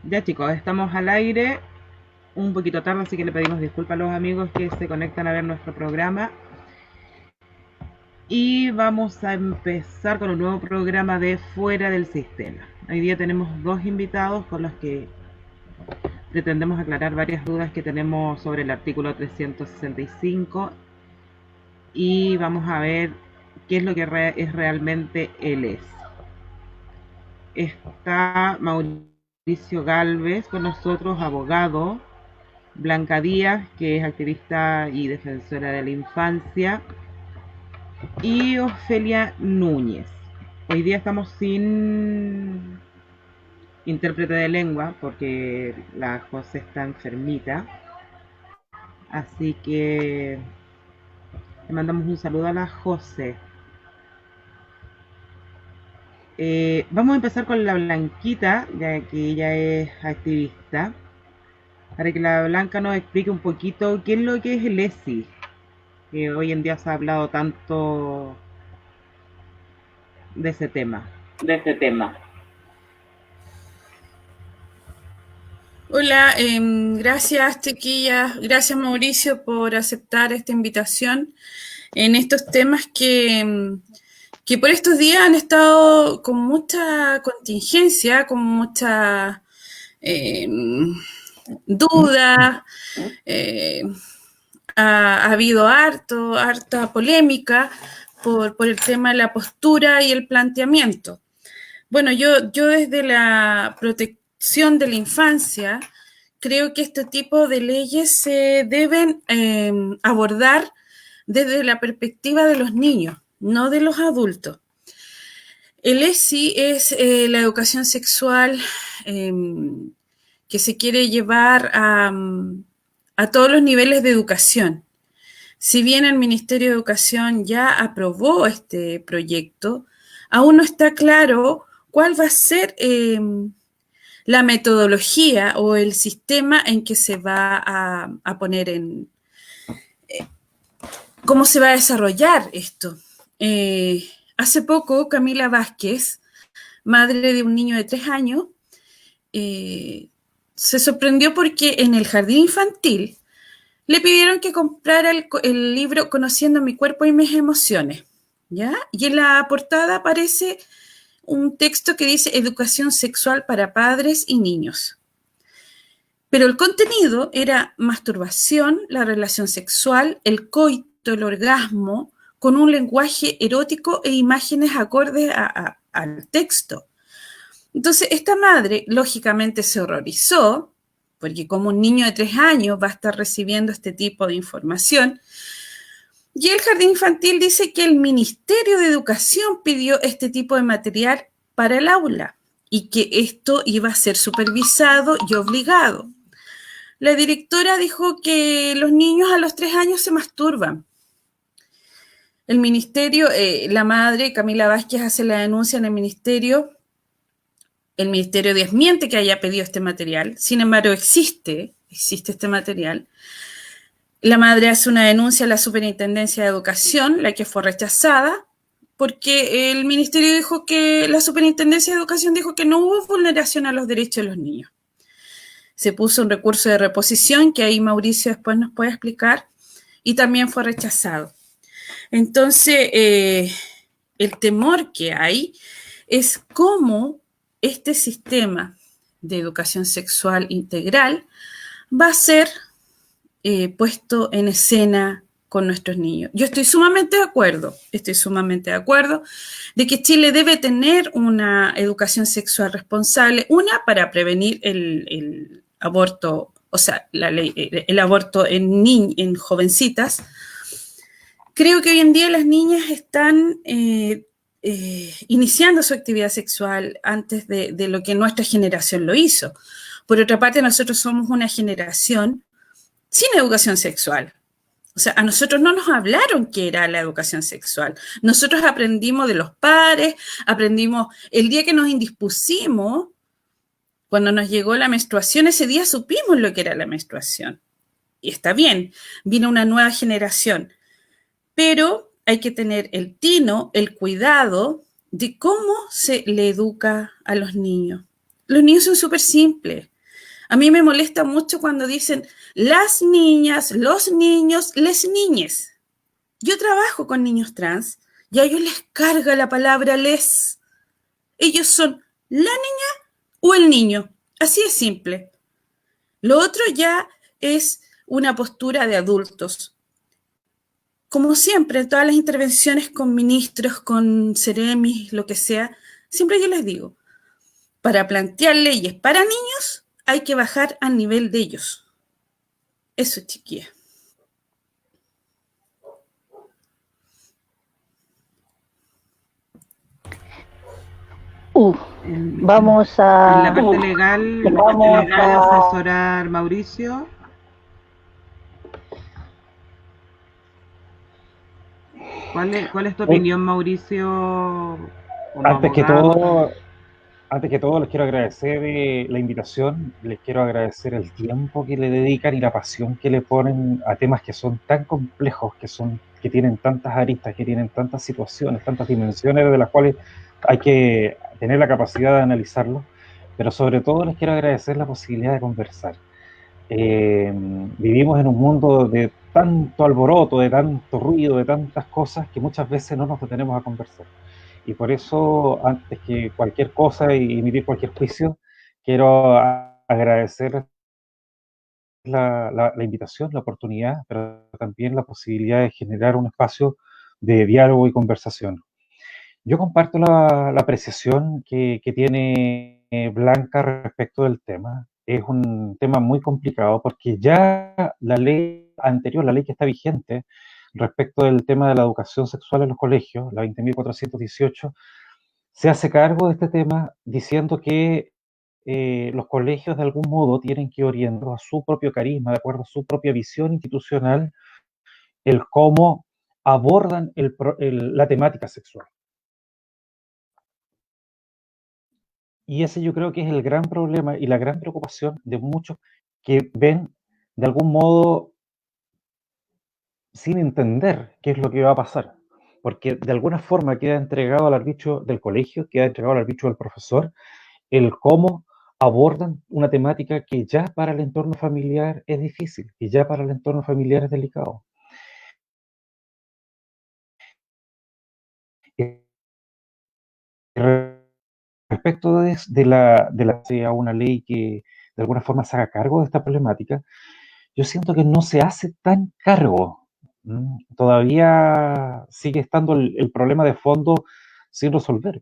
Ya chicos, estamos al aire un poquito tarde, así que le pedimos disculpas a los amigos que se conectan a ver nuestro programa. Y vamos a empezar con un nuevo programa de Fuera del Sistema. Hoy día tenemos dos invitados con los que pretendemos aclarar varias dudas que tenemos sobre el artículo 365 y vamos a ver qué es lo que es realmente el ES. Está Mauricio Galvez con nosotros, abogado, Blanca Díaz, que es activista y defensora de la infancia, y Ofelia Núñez. Hoy día estamos sin intérprete de lengua porque la José está enfermita, así que le mandamos un saludo a la José. Vamos a empezar con la Blanquita, ya que ella es activista, para que la Blanca nos explique un poquito qué es lo que es el ESI, que hoy en día se ha hablado tanto de ese tema. de este tema. Hola, gracias Tequilla, gracias Mauricio por aceptar esta invitación en estos temas que por estos días han estado con mucha contingencia, con mucha duda, eh, ha habido harta polémica por el tema de la postura y el planteamiento. Bueno, yo desde la protección de la infancia creo que este tipo de leyes se deben abordar desde la perspectiva de los niños, no de los adultos. El ESI es la educación sexual eh, que se quiere llevar a todos los niveles de educación. Si bien el Ministerio de Educación ya aprobó este proyecto, aún no está claro cuál va a ser la metodología o el sistema en que se va a poner en, cómo se va a desarrollar esto. Hace poco, Camila Vázquez, madre de un niño de 3 años, se sorprendió porque en el jardín infantil le pidieron que comprara el libro Conociendo mi cuerpo y mis emociones, ¿ya? Y en la portada aparece un texto que dice Educación sexual para padres y niños. Pero el contenido era masturbación, la relación sexual, el coito, el orgasmo, con un lenguaje erótico e imágenes acordes al texto. Entonces, esta madre lógicamente se horrorizó, porque como un niño de 3 años va a estar recibiendo este tipo de información. Y el jardín infantil dice que el Ministerio de Educación pidió este tipo de material para el aula y que esto iba a ser supervisado y obligado. La directora dijo que los niños a los 3 años se masturban. El ministerio, la madre, Camila Vázquez, hace la denuncia en el ministerio desmiente que haya pedido este material, sin embargo existe este material. La madre hace una denuncia a la Superintendencia de Educación, la que fue rechazada, porque el ministerio dijo que, la Superintendencia de Educación dijo que no hubo vulneración a los derechos de los niños. Se puso un recurso de reposición, que ahí Mauricio después nos puede explicar, y también fue rechazado. Entonces, el temor que hay es cómo este sistema de educación sexual integral va a ser puesto en escena con nuestros niños. Yo estoy sumamente de acuerdo de que Chile debe tener una educación sexual responsable, una para prevenir el aborto, o sea, el aborto en jovencitas. Creo que hoy en día las niñas están iniciando su actividad sexual antes de lo que nuestra generación lo hizo. Por otra parte, nosotros somos una generación sin educación sexual. O sea, a nosotros no nos hablaron qué era la educación sexual. Nosotros aprendimos de los padres, aprendimos el día que nos indispusimos, cuando nos llegó la menstruación, ese día supimos lo que era la menstruación. Y está bien, vino una nueva generación, pero hay que tener el tino, el cuidado de cómo se le educa a los niños. Los niños son súper simples. A mí me molesta mucho cuando dicen las niñas, los niños, les niñes. Yo trabajo con niños trans y a ellos les carga la palabra les. Ellos son la niña o el niño. Así es simple. Lo otro ya es una postura de adultos. Como siempre, en todas las intervenciones con ministros, con seremis, lo que sea, siempre yo les digo, para plantear leyes para niños hay que bajar al nivel de ellos. Eso, chiquilla. Vamos En la a... parte legal, ¿nos puede asesorar Mauricio? ¿Cuál es tu opinión, Mauricio, como Antes que abogado? todo, antes que todo, les quiero agradecer la invitación, les quiero agradecer el tiempo que le dedican y la pasión que le ponen a temas que son tan complejos, que tienen tantas aristas, que tienen tantas situaciones, tantas dimensiones de las cuales hay que tener la capacidad de analizarlos, pero sobre todo les quiero agradecer la posibilidad de conversar. Vivimos en un mundo de tanto alboroto, de tanto ruido, de tantas cosas que muchas veces no nos detenemos a conversar. Y por eso, antes que cualquier cosa y emitir cualquier juicio, quiero agradecer la invitación, la oportunidad, pero también la posibilidad de generar un espacio de diálogo y conversación. Yo comparto la apreciación que tiene Blanca respecto del tema. Es un tema muy complicado porque ya la ley anterior, la ley que está vigente respecto del tema de la educación sexual en los colegios, la 20.418, se hace cargo de este tema diciendo que los colegios de algún modo tienen que orientar a su propio carisma, de acuerdo a su propia visión institucional, el cómo abordan la temática sexual. Y ese yo creo que es el gran problema y la gran preocupación de muchos que ven de algún modo sin entender qué es lo que va a pasar, porque de alguna forma queda entregado al arbitrio del colegio, queda entregado al arbitrio del profesor, el cómo abordan una temática que ya para el entorno familiar es difícil, y ya para el entorno familiar es delicado. Respecto a una ley que de alguna forma se haga cargo de esta problemática, yo siento que no se hace tan cargo. Todavía sigue estando el problema de fondo sin resolver,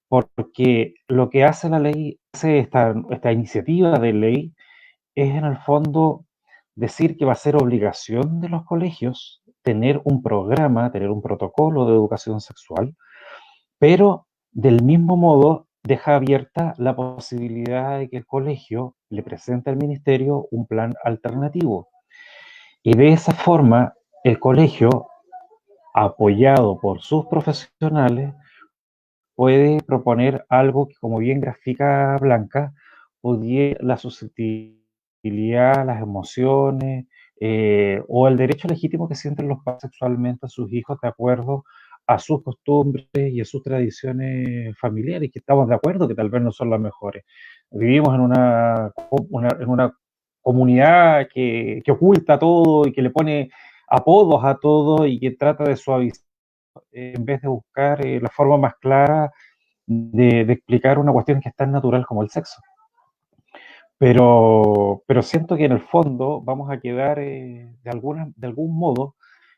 porque lo que hace la ley, hace esta iniciativa de ley, es en el fondo decir que va a ser obligación de los colegios tener un programa, tener un protocolo de educación sexual, pero del mismo modo deja abierta la posibilidad de que el colegio le presente al ministerio un plan alternativo. Y de esa forma, el colegio, apoyado por sus profesionales, puede proponer algo que, como bien grafica Blanca, pudiera la susceptibilidad, las emociones o el derecho legítimo que sienten los padres sexualmente a sus hijos de acuerdo a sus costumbres y a sus tradiciones familiares, que estamos de acuerdo que tal vez no son las mejores. Vivimos en una comunidad que oculta todo y que le pone apodos a todo y que trata de suavizar en vez de buscar la forma más clara de explicar una cuestión que es tan natural como el sexo. Pero siento que en el fondo vamos a quedar de algún modo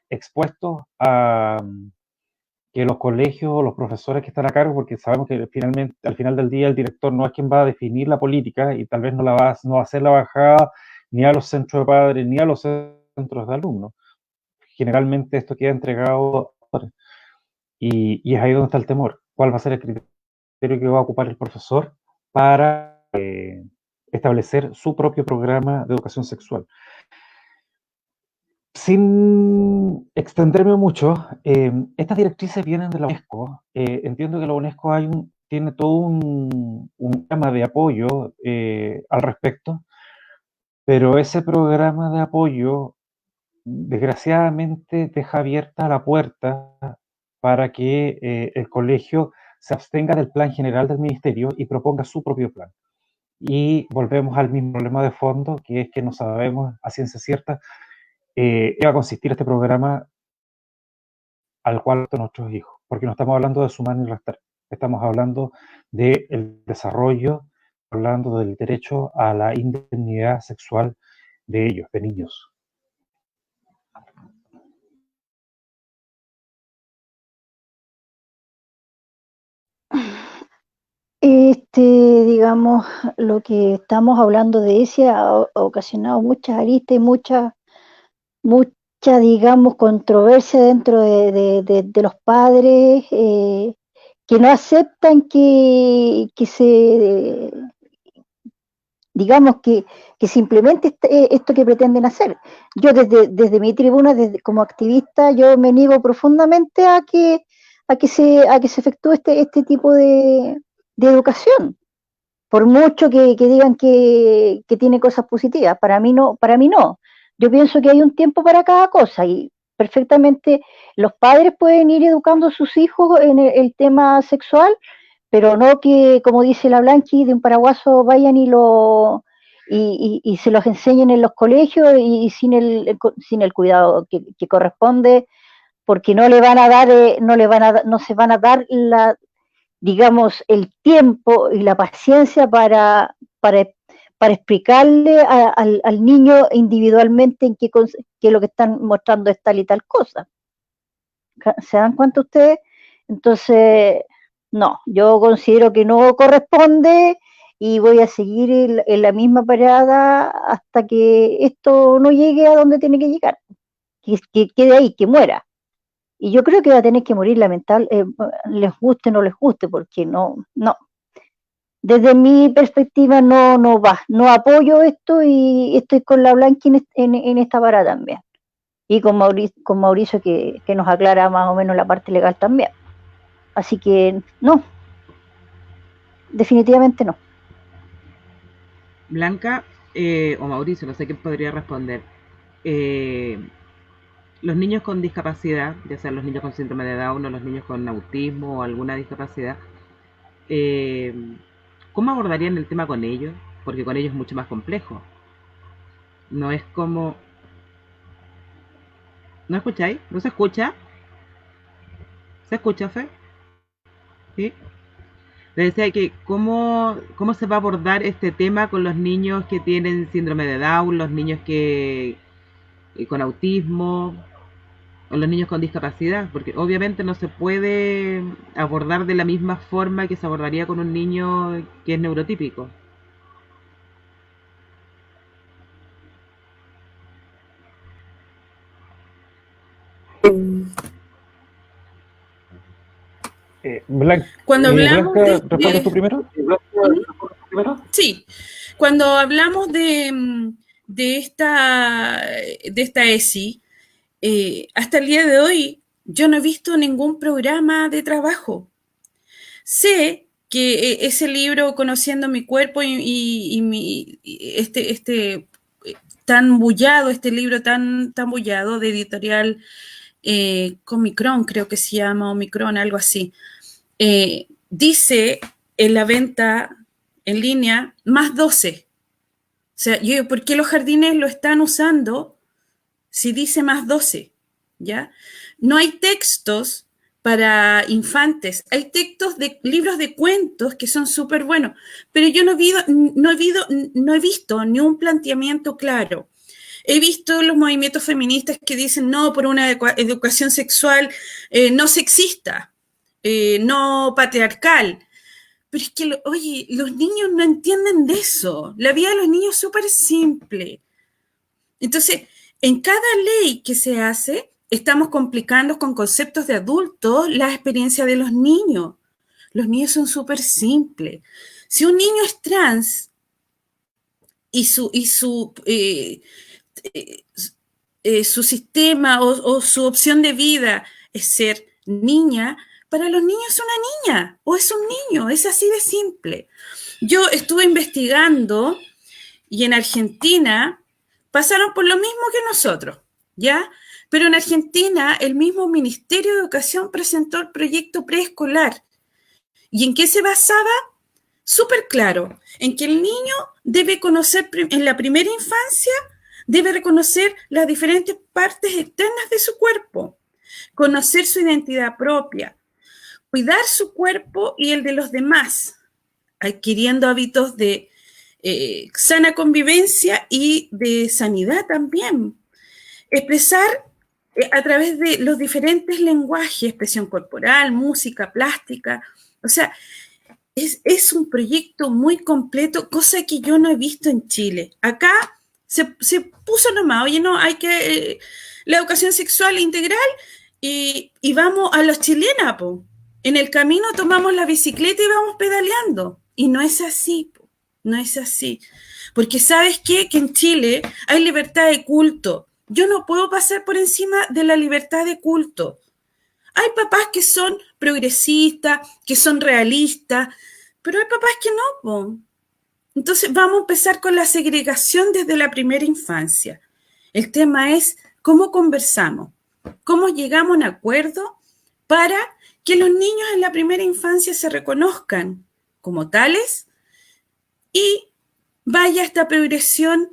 expuestos a que los colegios, los profesores que están a cargo, porque sabemos que finalmente, al final del día el director no es quien va a definir la política y tal vez no va a hacer la bajada ni a los centros de padres ni a los centros de alumnos. Generalmente esto queda entregado y es ahí donde está el temor. ¿Cuál va a ser el criterio que va a ocupar el profesor para establecer su propio programa de educación sexual? Sin extenderme mucho, estas directrices vienen de la UNESCO. Entiendo que la UNESCO tiene todo un programa de apoyo al respecto, pero ese programa de apoyo desgraciadamente deja abierta la puerta para que el colegio se abstenga del plan general del ministerio y proponga su propio plan. y volvemos al mismo problema de fondo, que es que no sabemos a ciencia cierta qué va a consistir este programa al cual de nuestros hijos, porque no estamos hablando de sumar ni restar, estamos hablando del desarrollo, hablando del derecho a la indemnidad sexual de ellos, de niños. Digamos, lo que estamos hablando de ese ha ocasionado muchas aristas y mucha, digamos, controversia dentro de los padres que no aceptan digamos, que simplemente esto que pretenden hacer. Yo desde mi tribuna, como activista, yo me niego profundamente a que se efectúe este tipo de educación, por mucho que digan que tiene cosas positivas. Para mí no, para mí no. Yo pienso que hay un tiempo para cada cosa y perfectamente los padres pueden ir educando a sus hijos en el tema sexual, pero no que, como dice la Blanqui, de un paraguaso vayan y se los enseñen en los colegios y sin el cuidado que corresponde, porque no le van a dar, no se van a dar digamos, el tiempo y la paciencia para explicarle al niño individualmente en qué lo que están mostrando es tal y tal cosa. ¿Se dan cuenta ustedes? Entonces, no, yo considero que no corresponde y voy a seguir en la misma parada hasta que esto no llegue a donde tiene que llegar, que quede ahí, que muera. Y yo creo que va a tener que morir, lamentable, les guste o no les guste, porque no. Desde mi perspectiva no va, no apoyo esto y estoy con la Blanqui en esta parada también. Y con Mauricio que nos aclara más o menos la parte legal también. Así que no, definitivamente no. Blanca o Mauricio, no sé quién podría responder. Los niños con discapacidad, ya sean los niños con síndrome de Down o los niños con autismo o alguna discapacidad, ¿cómo abordarían el tema con ellos? Porque con ellos es mucho más complejo. No es como... ¿No escucháis? ¿No se escucha? ¿Se escucha, Fe? ¿Sí? Le decía que cómo se va a abordar este tema con los niños que tienen síndrome de Down, los niños que con autismo o los niños con discapacidad, porque obviamente no se puede abordar de la misma forma que se abordaría con un niño que es neurotípico. Cuando hablamos Blanca, ¿respondes tú primero? Sí, cuando hablamos de esta ESI, hasta el día de hoy yo no he visto ningún programa de trabajo. Sé que ese libro, Conociendo mi cuerpo tan bullado, este libro tan bullado de editorial Comicron, creo que se llama, Omicron, algo así, dice en la venta en línea más 12. O sea, ¿por qué los jardines lo están usando si dice más 12? ¿Ya? No hay textos para infantes, hay textos de libros de cuentos que son súper buenos, pero yo no he visto ni un planteamiento claro. He visto los movimientos feministas que dicen no por una educación sexual no sexista, no patriarcal. Pero es que, oye, los niños no entienden de eso. La vida de los niños es súper simple. Entonces, en cada ley que se hace, estamos complicando con conceptos de adultos la experiencia de los niños. Los niños son súper simples. Si un niño es trans y su sistema o su opción de vida es ser niña, para los niños es una niña o es un niño, es así de simple. Yo estuve investigando y en Argentina pasaron por lo mismo que nosotros, ¿ya? Pero en Argentina el mismo Ministerio de Educación presentó el proyecto preescolar. ¿Y en qué se basaba? súper claro en que el niño debe conocer en la primera infancia, debe reconocer las diferentes partes externas de su cuerpo, conocer su identidad propia, cuidar su cuerpo y el de los demás, adquiriendo hábitos de sana convivencia y de sanidad también. Expresar a través de los diferentes lenguajes, expresión corporal, música, plástica. O sea, es un proyecto muy completo, cosa que yo no he visto en Chile. Acá se puso nomás, oye, no, hay que la educación sexual integral y vamos a los chilenas, po. En el camino tomamos la bicicleta y vamos pedaleando. Y no es así, po. No es así. Porque ¿sabes qué? Que en Chile hay libertad de culto. Yo no puedo pasar por encima de la libertad de culto. Hay papás que son progresistas, que son realistas, pero hay papás que no, po. Entonces vamos a empezar con la segregación desde la primera infancia. El tema es cómo conversamos, cómo llegamos a un acuerdo para que los niños en la primera infancia se reconozcan como tales y vaya esta progresión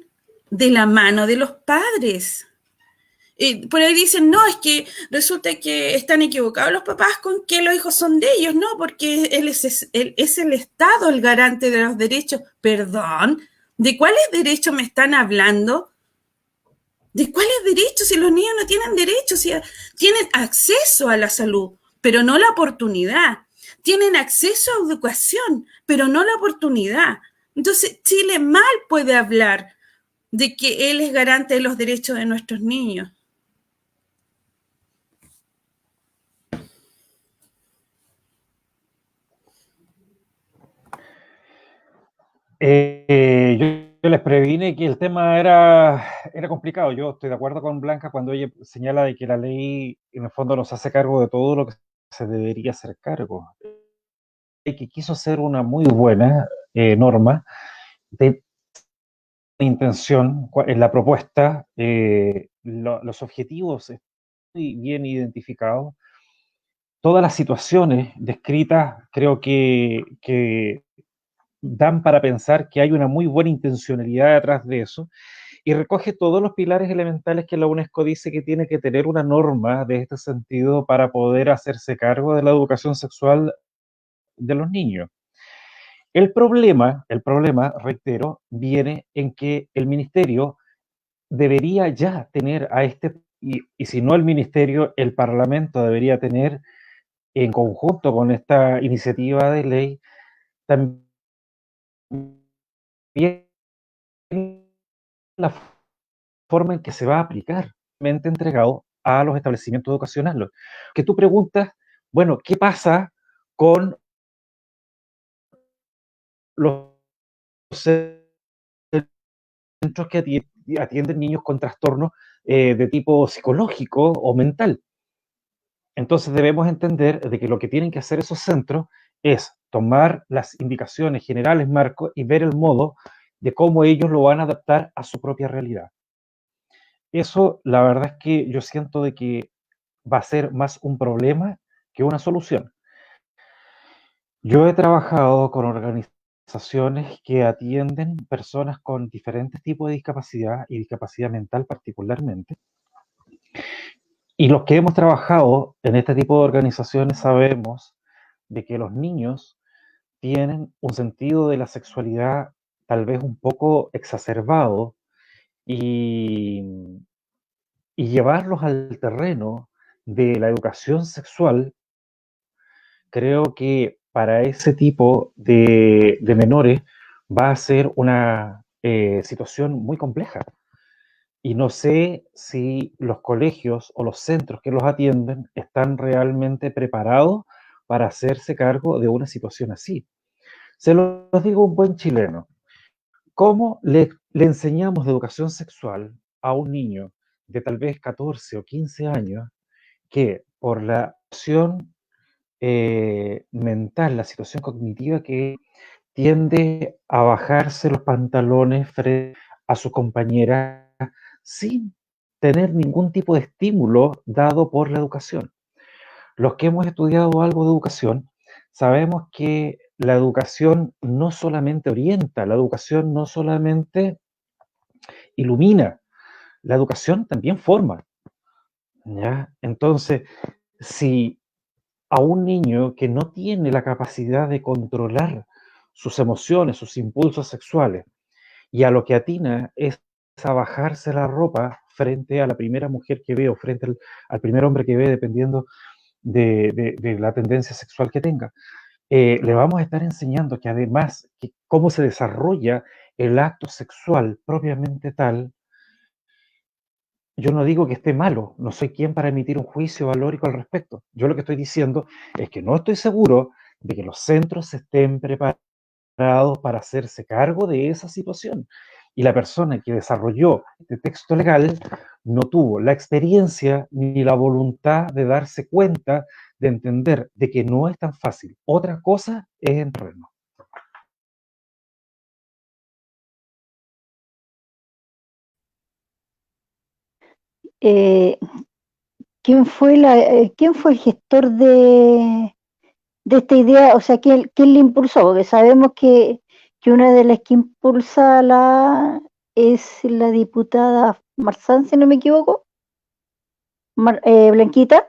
de la mano de los padres. Por ahí dicen, no, es que resulta que están equivocados los papás con que los hijos son de ellos, no, porque él es el Estado el garante de los derechos. Perdón, ¿de cuáles derechos me están hablando? ¿De cuáles derechos? Si los niños no tienen derechos, si tienen acceso a la salud, pero no la oportunidad. Tienen acceso a educación, pero no la oportunidad. Entonces, Chile mal puede hablar de que él es garante de los derechos de nuestros niños. Yo les previne que el tema era complicado. Yo estoy de acuerdo con Blanca cuando ella señala de que la ley en el fondo nos hace cargo de todo lo que se debería hacer cargo. Y que quiso hacer una muy buena norma de intención en la propuesta, los objetivos están muy bien identificados. Todas las situaciones descritas creo que dan para pensar que hay una muy buena intencionalidad detrás de eso y recoge todos los pilares elementales que la UNESCO dice que tiene que tener una norma de este sentido para poder hacerse cargo de la educación sexual de los niños. El problema, reitero, viene en que el ministerio debería ya tener y si no el ministerio, el Parlamento debería tener en conjunto con esta iniciativa de ley también la forma en que se va a aplicar, entregado a los establecimientos educacionales. Que tú preguntas, bueno, ¿qué pasa con los centros que atienden niños con trastornos de tipo psicológico o mental? Entonces debemos entender de que lo que tienen que hacer esos centros es tomar las indicaciones generales, marco, y ver el modo de cómo ellos lo van a adaptar a su propia realidad. Eso, la verdad es que yo siento de que va a ser más un problema que una solución. Yo he trabajado con organizaciones que atienden personas con diferentes tipos de discapacidad y discapacidad mental particularmente. Y los que hemos trabajado en este tipo de organizaciones sabemos de que los niños tienen un sentido de la sexualidad tal vez un poco exacerbado y llevarlos al terreno de la educación sexual, creo que para ese tipo de menores va a ser una situación muy compleja. Y no sé si los colegios o los centros que los atienden están realmente preparados para hacerse cargo de una situación así. Se los digo un buen chileno. ¿Cómo le enseñamos de educación sexual a un niño de tal vez 14 o 15 años que por la situación mental, la situación cognitiva que tiende a bajarse los pantalones frente a su compañera sin tener ningún tipo de estímulo dado por la educación? Los que hemos estudiado algo de educación sabemos que la educación no solamente orienta, la educación no solamente ilumina, la educación también forma, ¿ya? Entonces, si a un niño que no tiene la capacidad de controlar sus emociones, sus impulsos sexuales, y a lo que atina es a bajarse la ropa frente a la primera mujer que ve o frente al primer hombre que ve, dependiendo de la tendencia sexual que tenga, le vamos a estar enseñando que además, que cómo se desarrolla el acto sexual propiamente tal. Yo no digo que esté malo, no soy quien para emitir un juicio valórico al respecto. Yo lo que estoy diciendo es que no estoy seguro de que los centros estén preparados para hacerse cargo de esa situación. Y la persona que desarrolló este texto legal no tuvo la experiencia ni la voluntad de darse cuenta, de entender de que no es tan fácil. Otra cosa es entrarnos. Eh, ¿quién fue el gestor de esta idea? O sea, ¿quién le impulsó? Porque sabemos que una de las que impulsa es la diputada Marzán, si no me equivoco, Blanquita.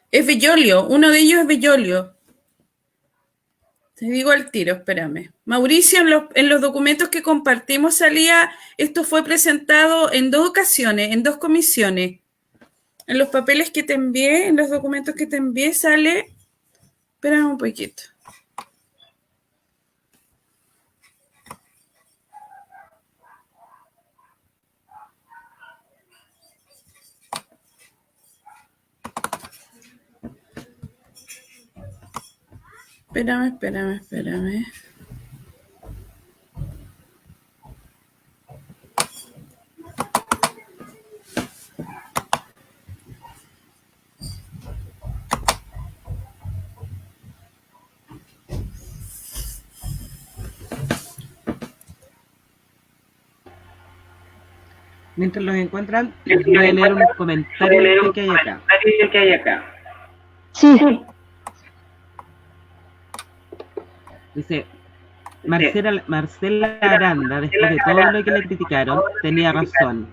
Es Bellolio, uno de ellos es Bellolio. Te digo al tiro, espérame. Mauricio, en los documentos que compartimos salía, esto fue presentado en 2 ocasiones, en 2 comisiones. En los papeles que te envié, en los documentos que te envié sale, espérame un poquito. Espérame. Mientras los encuentran, les voy a leer unos comentarios que hay acá. Sí. Dice, Marcela Aranda, después de todo lo que le criticaron, tenía razón.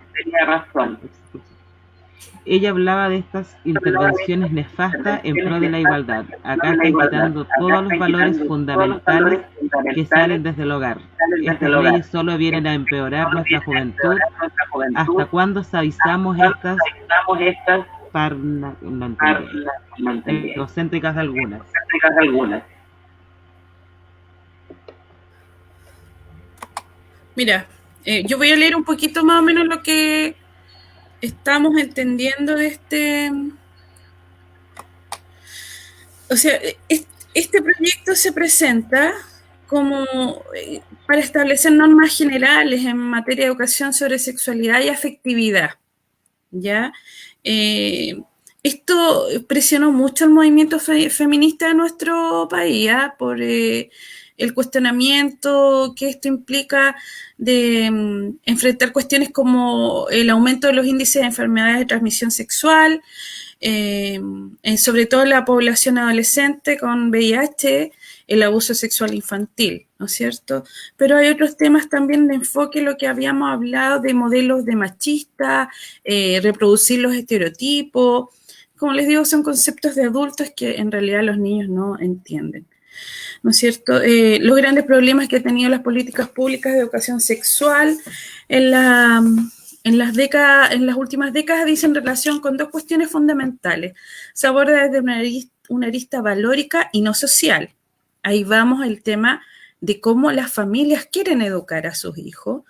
Ella hablaba de estas intervenciones nefastas en pro de la igualdad. Acá está quitando todos los valores fundamentales que salen desde el hogar. Estas leyes solo vienen a empeorar nuestra juventud. ¿Hasta cuándo suavizamos estas egocéntricas algunas? Mira, yo voy a leer un poquito más o menos lo que estamos entendiendo de este... O sea, este proyecto se presenta como para establecer normas generales en materia de educación sobre sexualidad y afectividad, ¿ya? Esto presionó mucho el movimiento feminista de nuestro país, ¿ya? Por el cuestionamiento que esto implica de enfrentar cuestiones como el aumento de los índices de enfermedades de transmisión sexual, sobre todo en la población adolescente con VIH, el abuso sexual infantil, ¿no es cierto? Pero hay otros temas también de enfoque, lo que habíamos hablado de modelos de machistas, reproducir los estereotipos. Como les digo, son conceptos de adultos que en realidad los niños no entienden, ¿no es cierto? Los grandes problemas que han tenido las políticas públicas de educación sexual en las últimas décadas dicen relación con 2 cuestiones fundamentales. Se aborda desde una arista valórica y no social. Ahí vamos al tema de cómo las familias quieren educar a sus hijos,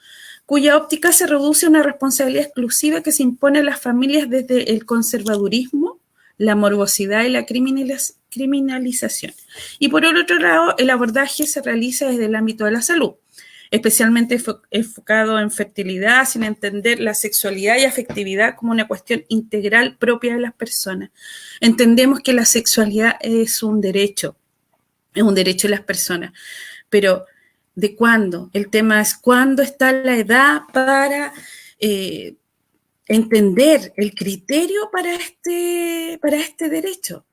cuya óptica se reduce a una responsabilidad exclusiva que se impone a las familias desde el conservadurismo, la morbosidad y la criminalización. Y por otro lado, el abordaje se realiza desde el ámbito de la salud, especialmente enfocado en fertilidad, sin entender la sexualidad y afectividad como una cuestión integral propia de las personas. Entendemos que la sexualidad es un derecho de las personas, pero ¿de cuándo? El tema es cuándo está la edad para entender el criterio para este derecho.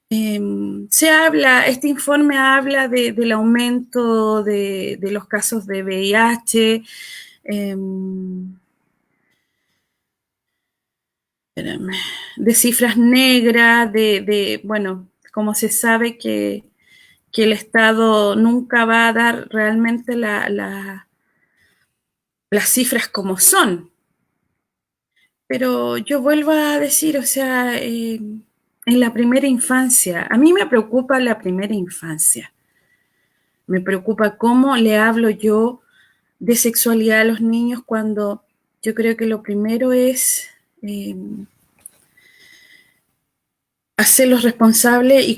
Este informe habla del aumento de los casos de VIH, de cifras negras, bueno, como se sabe que el Estado nunca va a dar realmente las cifras como son. Pero yo vuelvo a decir, o sea, en la primera infancia, a mí me preocupa la primera infancia. Me preocupa cómo le hablo yo de sexualidad a los niños cuando yo creo que lo primero es hacerlos responsables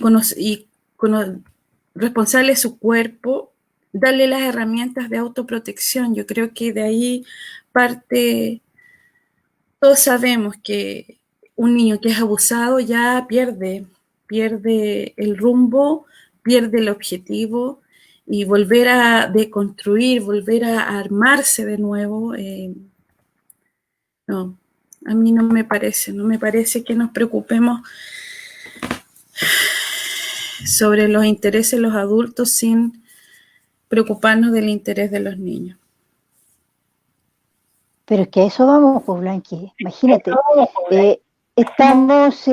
responsables de su cuerpo, darle las herramientas de autoprotección. Yo creo que de ahí parte, todos sabemos que un niño que es abusado ya pierde el rumbo, pierde el objetivo, y volver a deconstruir, volver a armarse de nuevo, no, a mí no me parece que nos preocupemos sobre los intereses de los adultos sin preocuparnos del interés de los niños. Pero es que a eso vamos, pues, Blanqui. Imagínate, estamos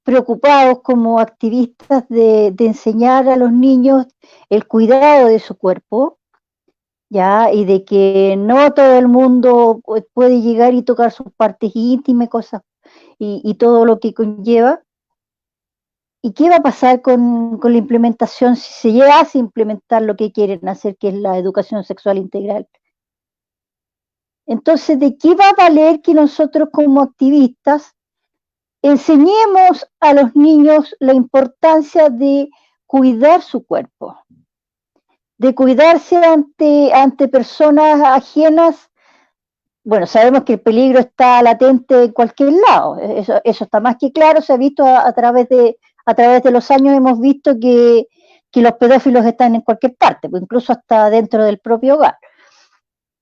preocupados como activistas de enseñar a los niños el cuidado de su cuerpo, ¿ya? Y de que no todo el mundo puede llegar y tocar sus partes íntimas, cosas, y todo lo que conlleva. ¿Y qué va a pasar con la implementación si se llega a implementar lo que quieren hacer, que es la educación sexual integral? Entonces, ¿de qué va a valer que nosotros como activistas enseñemos a los niños la importancia de cuidar su cuerpo, de cuidarse ante personas ajenas? Bueno, sabemos que el peligro está latente en cualquier lado, eso está más que claro, se ha visto a través de los años, hemos visto que los pedófilos están en cualquier parte, incluso hasta dentro del propio hogar.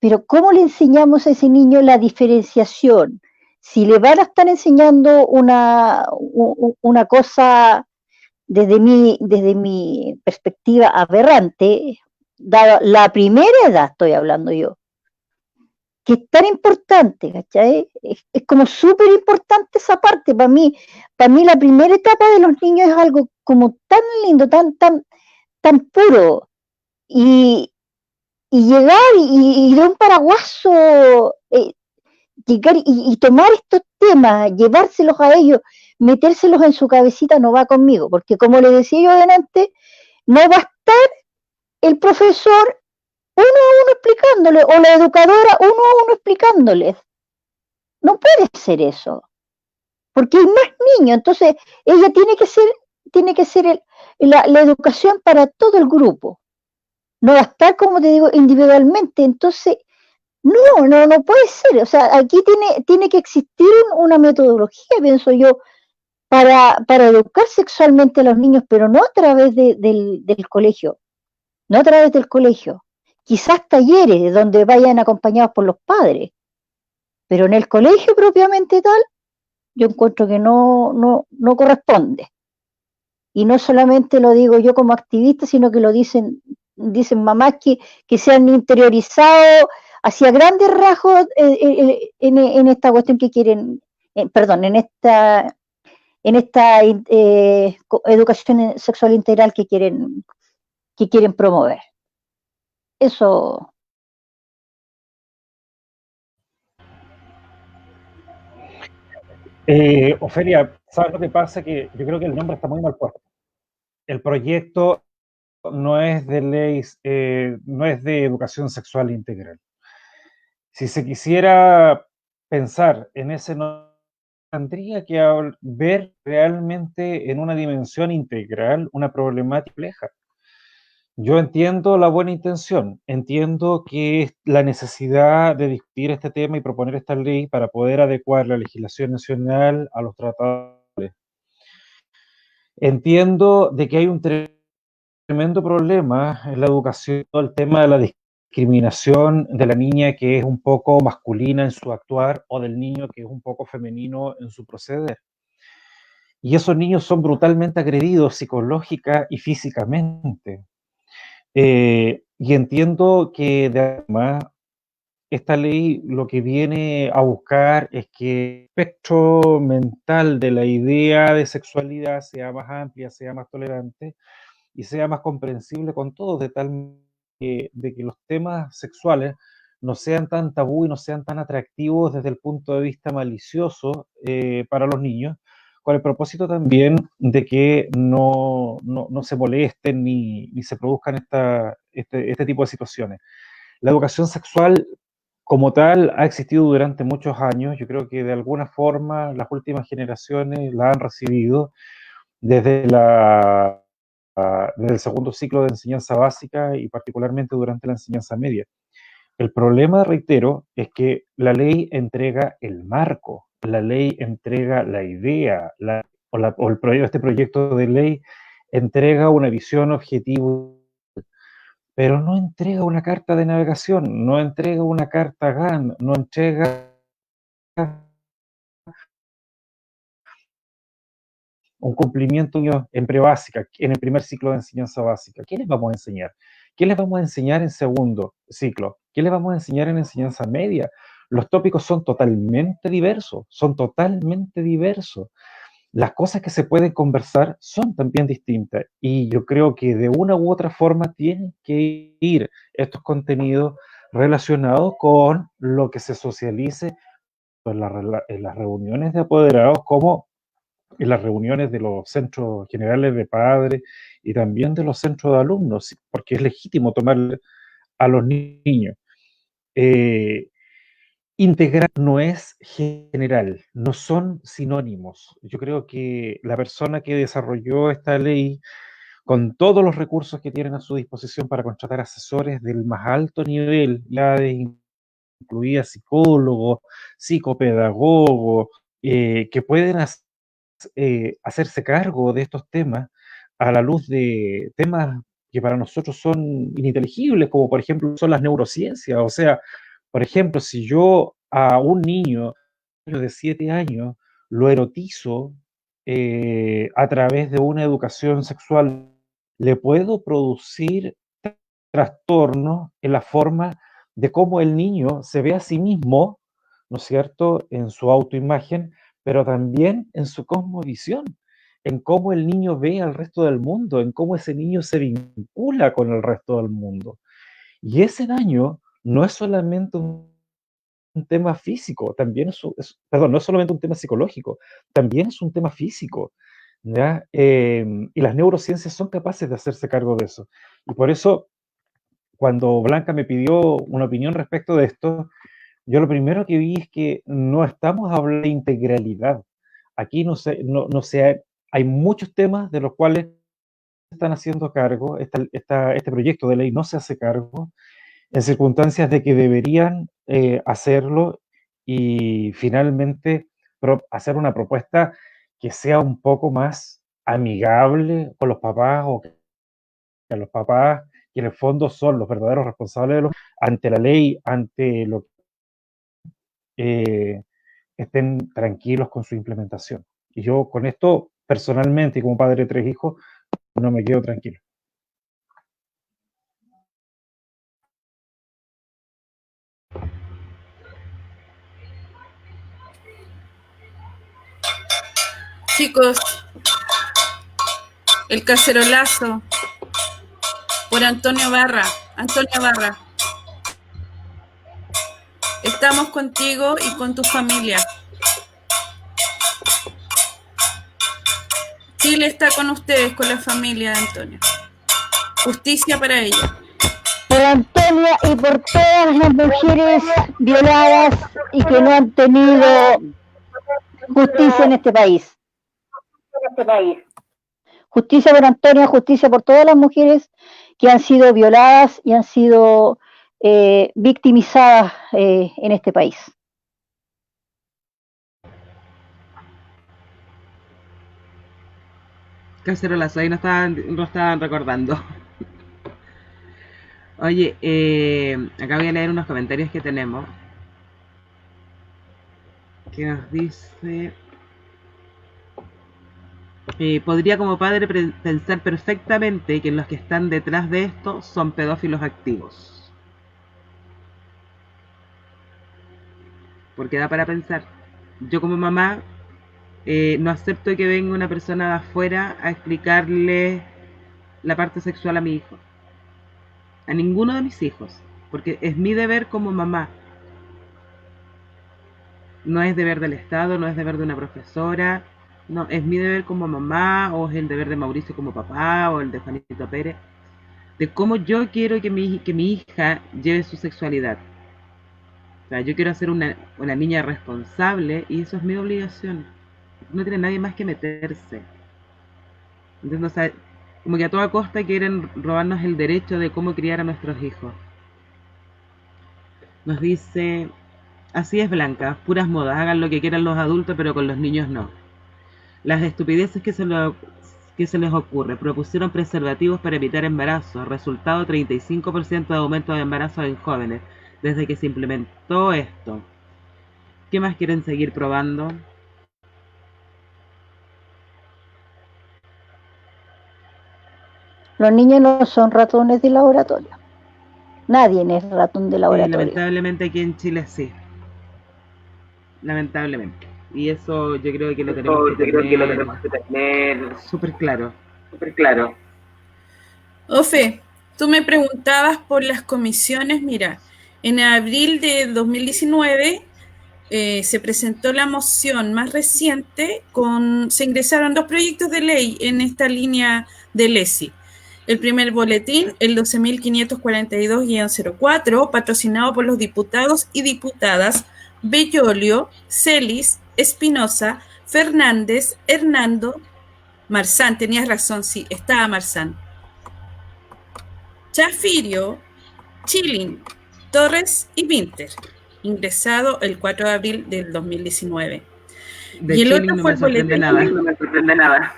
Pero ¿cómo le enseñamos a ese niño la diferenciación? Si le van a estar enseñando una cosa desde mi perspectiva aberrante, dada la primera edad estoy hablando yo, que es tan importante, ¿cachai? Es como súper importante esa parte. Para mí la primera etapa de los niños es algo como tan lindo, tan puro. Y llegar y de un paraguaso, llegar y tomar estos temas, llevárselos a ellos, metérselos en su cabecita, no va conmigo, porque como le decía yo delante, no va a estar el profesor uno a uno explicándole, o la educadora uno a uno explicándoles. No puede ser eso, porque hay más niños, entonces ella tiene que ser la educación para todo el grupo. No va a estar, como te digo, individualmente. Entonces, no puede ser. O sea, aquí tiene que existir una metodología, pienso yo, para educar sexualmente a los niños, pero no a través del colegio. No a través del colegio. Quizás talleres donde vayan acompañados por los padres. Pero en el colegio propiamente tal, yo encuentro que no corresponde. Y no solamente lo digo yo como activista, sino que lo dicen mamás que se han interiorizado hacia grandes rasgos en esta cuestión que quieren, perdón, en esta educación sexual integral que quieren promover. Eso. Ofelia, ¿sabes lo que pasa? Que yo creo que el nombre está muy mal puesto. El proyecto no es de ley, no es de educación sexual integral. Si se quisiera pensar en ese nombre, tendría que ver realmente en una dimensión integral una problemática compleja. Yo entiendo la buena intención, entiendo que es la necesidad de discutir este tema y proponer esta ley para poder adecuar la legislación nacional a los tratados. Entiendo de que hay un tremendo problema en la educación, el tema de la discriminación de la niña que es un poco masculina en su actuar o del niño que es un poco femenino en su proceder. y esos niños son brutalmente agredidos psicológica y físicamente. Y entiendo que además esta ley lo que viene a buscar es que el espectro mental de la idea de sexualidad sea más amplia, sea más tolerante y sea más comprensible con todos, de tal de que los temas sexuales no sean tan tabú y no sean tan atractivos desde el punto de vista malicioso para los niños, con el propósito también de que no se molesten ni se produzcan este tipo de situaciones. La educación sexual como tal ha existido durante muchos años. Yo creo que de alguna forma las últimas generaciones la han recibido desde desde el segundo ciclo de enseñanza básica y particularmente durante la enseñanza media. El problema, reitero, es que la ley entrega el marco, la ley entrega la idea, este proyecto de ley entrega una visión objetiva, pero no entrega una carta de navegación, no entrega una carta GAN, no entrega un cumplimiento en prebásica, en el primer ciclo de enseñanza básica. ¿Qué les vamos a enseñar? ¿Qué les vamos a enseñar en segundo ciclo? ¿Qué les vamos a enseñar en enseñanza media? Los tópicos son totalmente diversos, son totalmente diversos. Las cosas que se pueden conversar son también distintas y yo creo que de una u otra forma tienen que ir estos contenidos relacionados con lo que se socialice en las reuniones de apoderados como en las reuniones de los centros generales de padres y también de los centros de alumnos, porque es legítimo tomar a los niños. Integral no es general, no son sinónimos. Yo creo que la persona que desarrolló esta ley, con todos los recursos que tienen a su disposición para contratar asesores del más alto nivel, ya de incluida psicólogos, psicopedagogos, que pueden hacerse cargo de estos temas a la luz de temas que para nosotros son ininteligibles, como por ejemplo son las neurociencias. O sea, por ejemplo, si yo a un niño de 7 años lo erotizo a través de una educación sexual, le puedo producir trastornos en la forma de cómo el niño se ve a sí mismo, ¿no es cierto?, en su autoimagen, pero también en su cosmovisión, en cómo el niño ve al resto del mundo, en cómo ese niño se vincula con el resto del mundo. Y ese daño no es solamente un tema físico, también perdón, no es solamente un tema psicológico, también es un tema físico, ¿ya? Y las neurociencias son capaces de hacerse cargo de eso. Y por eso, cuando Blanca me pidió una opinión respecto de esto, yo lo primero que vi es que no estamos hablando de integralidad. Aquí hay muchos temas de los cuales están haciendo cargo, este proyecto de ley no se hace cargo, en circunstancias de que deberían hacerlo y finalmente hacer una propuesta que sea un poco más amigable con los papás o que los papás, que en el fondo son los verdaderos responsables ante la ley, ante lo que estén tranquilos con su implementación. Y yo con esto, personalmente y como padre de 3 hijos, no me quedo tranquilo. Chicos, el cacerolazo por Antonio Barra. Antonio Barra, estamos contigo y con tu familia. Chile está con ustedes, con la familia de Antonio. Justicia para ella. Por Antonia y por todas las mujeres violadas y que no han tenido justicia en este país. Justicia por Antonia, justicia por todas las mujeres que han sido violadas y han sido victimizadas en este país. Cacerolazo, ahí no estaban recordando. Oye, acá voy a leer unos comentarios que tenemos. Que nos dice... Podría como padre pensar perfectamente que los que están detrás de esto son pedófilos activos. Porque da para pensar. Yo como mamá no acepto que venga una persona de afuera a explicarle la parte sexual a mi hijo. A ninguno de mis hijos. Porque es mi deber como mamá. No es deber del Estado, no es deber de una profesora. No, es mi deber como mamá, o es el deber de Mauricio como papá, o el de Juanito Pérez, de cómo yo quiero que mi hija lleve su sexualidad. O sea, yo quiero ser una niña responsable y eso es mi obligación. No tiene nadie más que meterse. Entonces, o sea, como que a toda costa quieren robarnos el derecho de cómo criar a nuestros hijos. Nos dice, así es Blanca, puras modas, hagan lo que quieran los adultos, pero con los niños no. Las estupideces que se les ocurre. Propusieron preservativos para evitar embarazos. Resultado, 35% de aumento de embarazos en jóvenes desde que se implementó esto. ¿Qué más quieren seguir probando? Los niños no son ratones de laboratorio. Nadie es ratón de laboratorio. Lamentablemente aquí en Chile sí. Lamentablemente. Y eso yo creo que lo tenemos que tener súper claro. Súper claro. Ofe, tú me preguntabas por las comisiones. Mira, en abril de 2019 se presentó la moción más reciente, se ingresaron 2 proyectos de ley en esta línea del ESI. El primer boletín, el 12.542-04, patrocinado por los diputados y diputadas Bellolio, Celis, Espinosa, Fernández, Hernando, Marzán, tenías razón, sí, estaba Marzán, Chafirio, Chilin, Torres y Pinter, ingresado el 4 de abril del 2019. Y el otro fue el boletín. No me sorprende nada.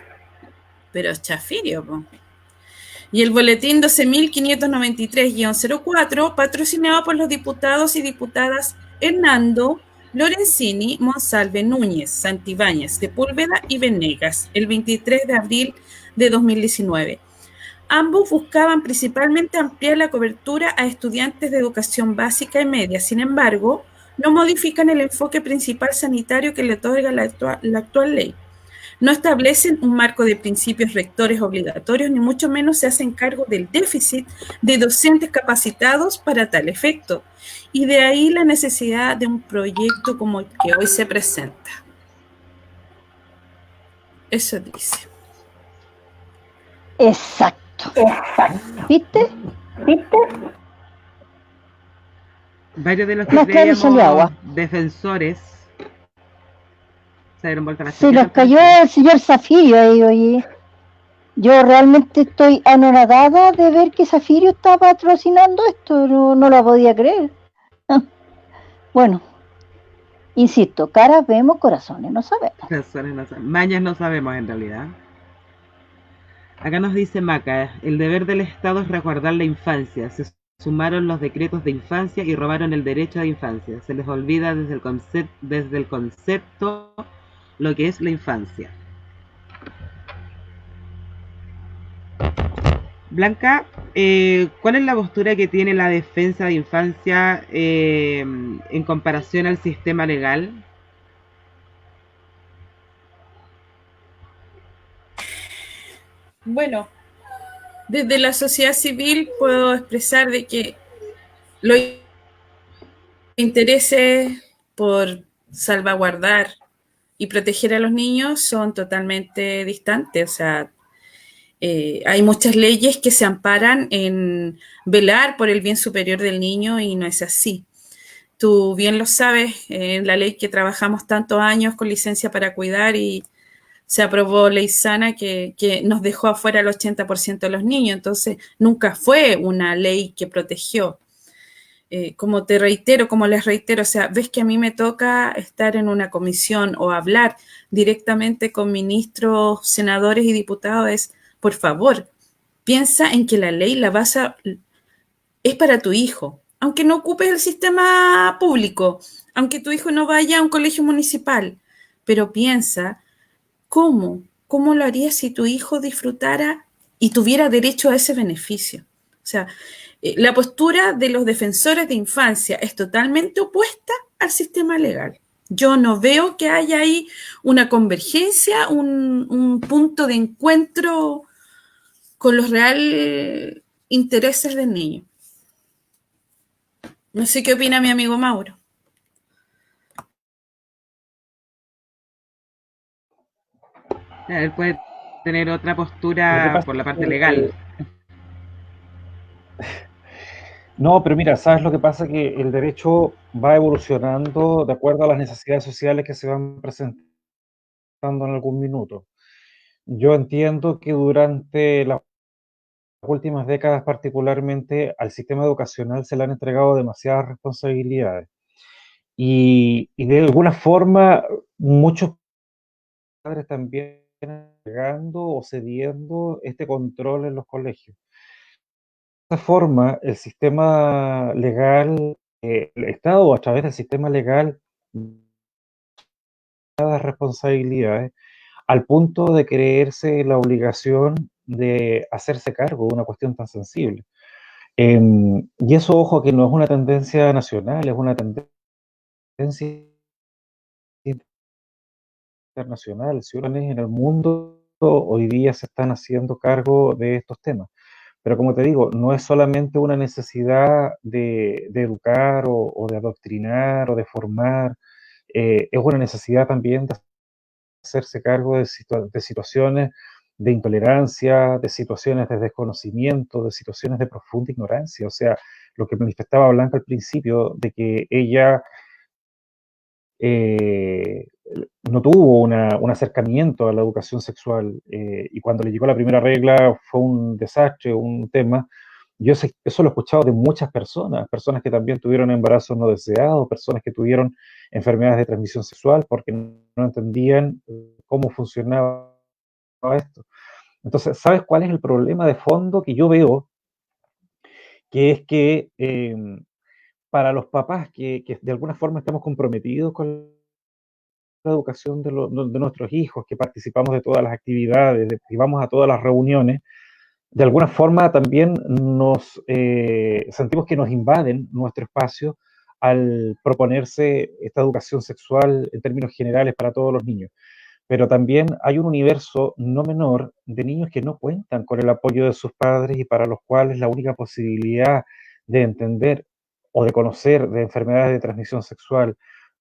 Pero es Chafirio, po. Y el boletín 12.593-04, patrocinado por los diputados y diputadas Hernando, Lorenzini, Monsalve, Núñez, Santibáñez, Sepúlveda y Venegas, el 23 de abril de 2019. Ambos buscaban principalmente ampliar la cobertura a estudiantes de educación básica y media. Sin embargo, no modifican el enfoque principal sanitario que le otorga la actual ley. No establecen un marco de principios rectores obligatorios, ni mucho menos se hacen cargo del déficit de docentes capacitados para tal efecto. Y de ahí la necesidad de un proyecto como el que hoy se presenta. Eso dice. Exacto. ¿Viste? Varios de los que creíamos defensores se dieron vuelta a la Se nos cayó el señor Zafirio ahí, oye. Yo realmente estoy anonadada de ver que Zafirio está patrocinando esto, no lo podía creer. Bueno, insisto, caras vemos, corazones no sabemos. Corazones no sabemos. Mañas no sabemos en realidad. Acá nos dice Maca, el deber del Estado es resguardar la infancia. Se sumaron los decretos de infancia y robaron el derecho de infancia. Se les olvida desde el concepto lo que es la infancia. Blanca, ¿cuál es la postura que tiene la defensa de infancia en comparación al sistema legal? Bueno, desde la sociedad civil puedo expresar de que los intereses por salvaguardar y proteger a los niños son totalmente distantes. O sea, hay muchas leyes que se amparan en velar por el bien superior del niño y no es así. Tú bien lo sabes, en la ley que trabajamos tantos años con licencia para cuidar y se aprobó ley sana que nos dejó afuera el 80% de los niños, entonces nunca fue una ley que protegió. Como les reitero, o sea, ves que a mí me toca estar en una comisión o hablar directamente con ministros, senadores y diputados, es, por favor, piensa en que la ley es para tu hijo, aunque no ocupes el sistema público, aunque tu hijo no vaya a un colegio municipal, pero piensa cómo ¿cómo lo harías si tu hijo disfrutara y tuviera derecho a ese beneficio? O sea, la postura de los defensores de infancia es totalmente opuesta al sistema legal. Yo no veo que haya ahí una convergencia, un punto de encuentro con los reales intereses del niño. No sé qué opina mi amigo Mauro. Él puede tener otra Lo que postura pasa por la es parte que, legal. no, pero mira, ¿sabes lo que pasa? Que el derecho va evolucionando de acuerdo a las necesidades sociales que se van presentando en algún minuto. Yo entiendo que durante las últimas décadas, particularmente, al sistema educacional se le han entregado demasiadas responsabilidades. Y de alguna forma, muchos padres también están entregando o cediendo este control en los colegios. De esta forma, el sistema legal, el Estado a través del sistema legal, da responsabilidades al punto de creerse la obligación de hacerse cargo de una cuestión tan sensible. Y eso, ojo, que no es una tendencia nacional, es una tendencia internacional. Ciudadanos en el mundo hoy día se están haciendo cargo de estos temas. Pero como te digo, no es solamente una necesidad de educar o de adoctrinar o de formar, es una necesidad también de hacerse cargo de situaciones de intolerancia, de situaciones de desconocimiento, de situaciones de profunda ignorancia. O sea, lo que manifestaba Blanca al principio, de que ella eh, no tuvo un acercamiento a la educación sexual, y cuando le llegó la primera regla fue un desastre, un tema. Eso lo he escuchado de muchas personas, personas que también tuvieron embarazos no deseados, personas que tuvieron enfermedades de transmisión sexual porque no entendían cómo funcionaba esto. Entonces, ¿sabes cuál es el problema de fondo que yo veo? Que es que para los papás que de alguna forma estamos comprometidos con la educación de nuestros hijos, que participamos de todas las actividades, que vamos a todas las reuniones, de alguna forma también nos sentimos que nos invaden nuestro espacio al proponerse esta educación sexual en términos generales para todos los niños. Pero también hay un universo no menor de niños que no cuentan con el apoyo de sus padres y para los cuales la única posibilidad de entender o de conocer de enfermedades de transmisión sexual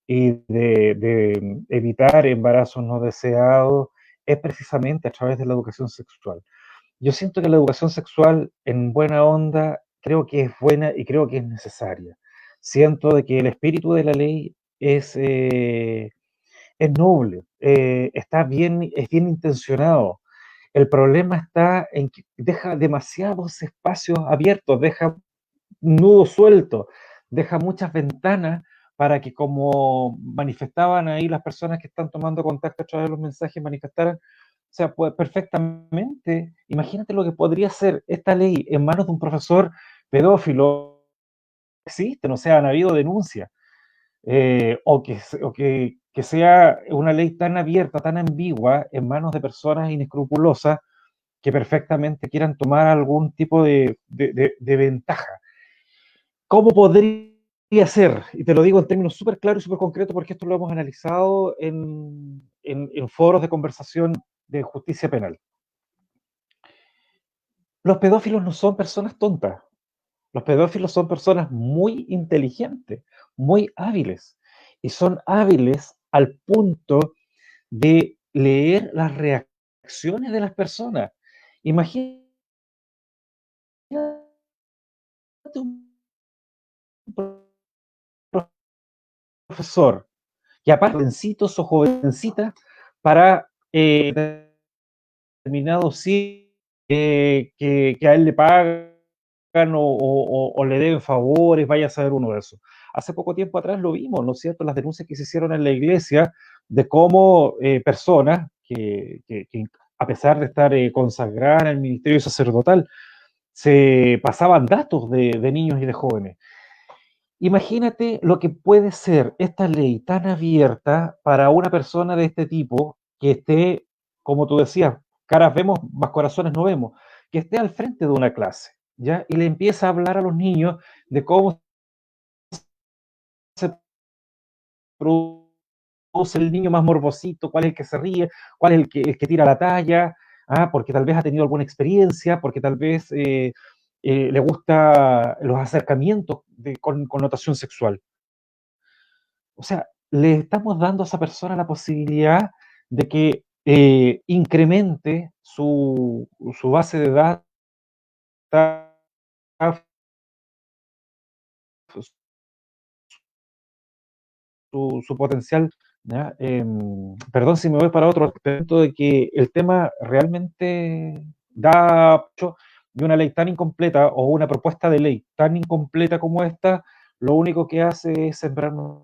y de evitar embarazos no deseados es precisamente a través de la educación sexual. Yo siento que la educación sexual en buena onda creo que es buena y creo que es necesaria. Siento de que el espíritu de la ley es noble, es bien intencionado. El problema está en que deja demasiados espacios abiertos, deja nudos sueltos, deja muchas ventanas para que, como manifestaban ahí las personas que están tomando contacto a través de los mensajes, manifestaran, o sea, pues perfectamente, imagínate lo que podría ser esta ley en manos de un profesor pedófilo, existen, o sea, han habido denuncias, que sea una ley tan abierta, tan ambigua, en manos de personas inescrupulosas que perfectamente quieran tomar algún tipo de ventaja. ¿Cómo podría ser? Y te lo digo en términos súper claros y súper concretos porque esto lo hemos analizado en foros de conversación de justicia penal. Los pedófilos no son personas tontas. Los pedófilos son personas muy inteligentes, muy hábiles. Y son hábiles al punto de leer las reacciones de las personas. Imagínate un profesor que aparte jovencitos o jovencitas para determinado sí que a él le pagan o le deben favores, vaya a saber uno de esos. Hace poco tiempo atrás lo vimos, ¿no es cierto?, las denuncias que se hicieron en la iglesia de cómo personas que a pesar de estar consagradas en el ministerio sacerdotal, se pasaban datos de niños y de jóvenes. Imagínate lo que puede ser esta ley tan abierta para una persona de este tipo que esté como tú decías, caras vemos, más corazones no vemos, que esté al frente de una clase, ¿ya? Y le empieza a hablar a los niños de cómo se produce el niño más morbosito, cuál es el que se ríe, cuál es el que tira la talla, porque tal vez ha tenido alguna experiencia, porque tal vez le gusta los acercamientos con connotación sexual. O sea, le estamos dando a esa persona la posibilidad de que incremente su base de datos, su potencial, ¿ya? Perdón si me voy para otro aspecto de que el tema realmente da mucho, y una ley tan incompleta o una propuesta de ley tan incompleta como esta, lo único que hace es sembrarnos.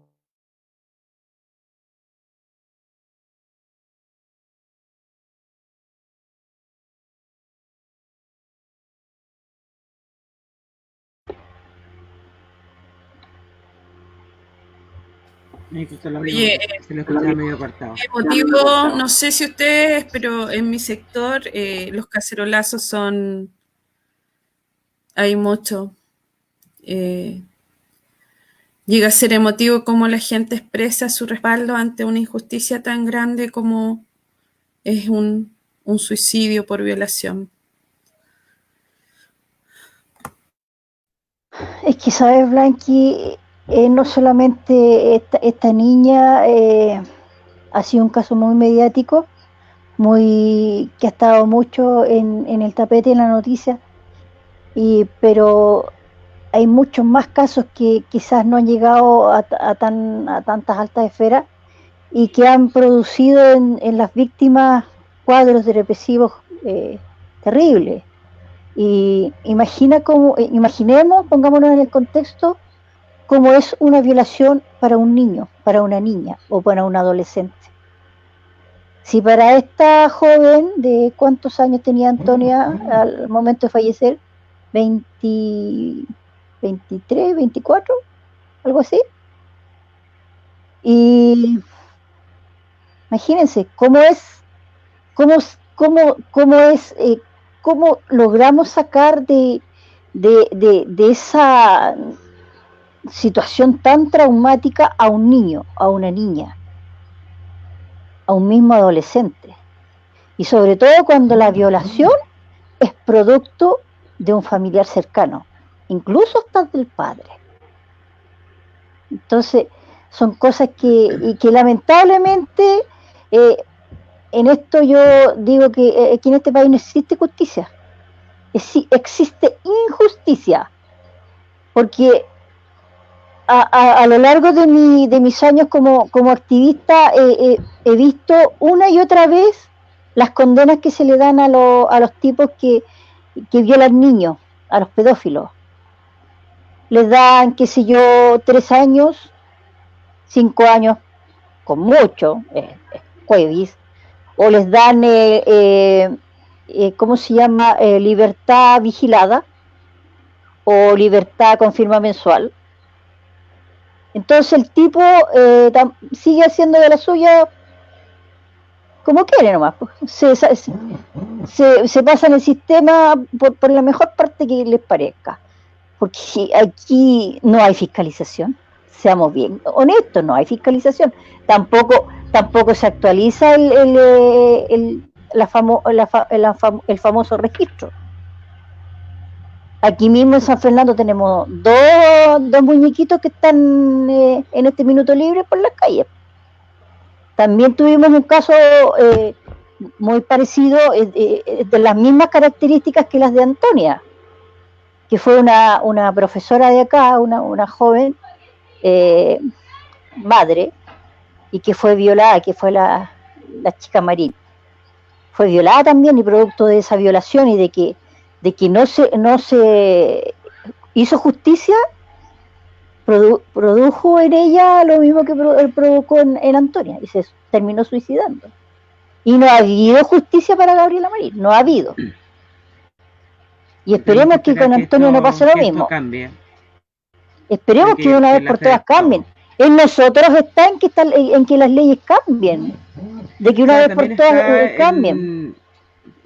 Oye, Se lo escuchaba medio apartado. motivo, no sé si ustedes, pero en mi sector los cacerolazos son, hay mucho. Llega a ser emotivo cómo la gente expresa su respaldo ante una injusticia tan grande como es un suicidio por violación. Es que, ¿sabes, Blanqui? No solamente esta niña ha sido un caso muy mediático, que ha estado mucho en el tapete, en la noticia, pero hay muchos más casos que quizás no han llegado a tantas altas esferas y que han producido en las víctimas cuadros depresivos terribles. Y imaginemos, pongámonos en el contexto, cómo es una violación para un niño, para una niña o para un adolescente. Si para esta joven, ¿de cuántos años tenía Antonia al momento de fallecer? 23, 24, algo así. Y imagínense cómo logramos sacar de esa situación tan traumática a un niño, a una niña, a un mismo adolescente. Y sobre todo cuando la violación es producto de un familiar cercano, incluso hasta del padre. Entonces, son cosas que lamentablemente en esto yo digo que aquí en este país no existe justicia, existe injusticia, porque a lo largo de mis años como activista he visto una y otra vez las condenas que se le dan a los tipos que violan niños, a los pedófilos. Les dan, qué sé yo, 3 años, 5 años, con mucho, cuevis, o les dan, ¿cómo se llama?, libertad vigilada, o libertad con firma mensual. Entonces el tipo sigue haciendo de la suya como quiere nomás. Se pasa en el sistema por la mejor parte que les parezca. Porque aquí no hay fiscalización, seamos bien honestos, no hay fiscalización. Tampoco se actualiza el famoso registro. Aquí mismo en San Fernando tenemos dos muñequitos que están en este minuto libre por las calles. También tuvimos un caso muy parecido, de las mismas características que las de Antonia, que fue una profesora de acá, una joven madre, y que fue violada, que fue la chica Marín. Fue violada también, y producto de esa violación y de que no se hizo justicia, produjo en ella lo mismo que provocó en Antonia, y se terminó suicidando. Y no ha habido justicia para Gabriela Marín, no ha habido. Y esperemos que con Antonio no pase lo mismo. Esperemos que de una vez por todas cambien. En nosotros está en que las leyes cambien. de que una Claro, vez por también todas cambien.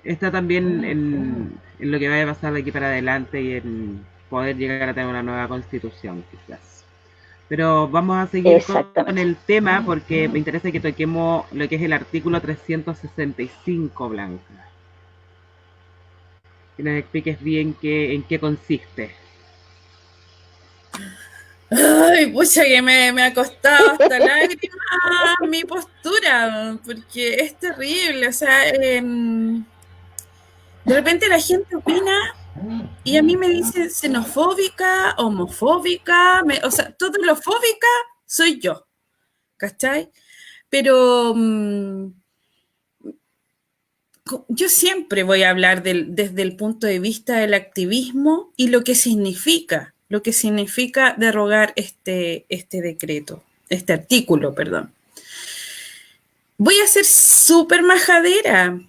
está también en lo que vaya a pasar de aquí para adelante y en poder llegar a tener una nueva constitución, quizás. Pero vamos a seguir con Exactamente. el tema porque me interesa que toquemos lo que es el artículo 365, Blanca. Que nos expliques bien en qué consiste. Ay, pucha, que me ha costado hasta lágrimas mi postura, porque es terrible. O sea, de repente la gente opina y a mí me dicen xenofóbica, homofóbica, o sea, todo lo fóbica soy yo, ¿cachai? Pero yo siempre voy a hablar desde el punto de vista del activismo y lo que significa derogar este decreto, este artículo, perdón. Voy a ser súper majadera,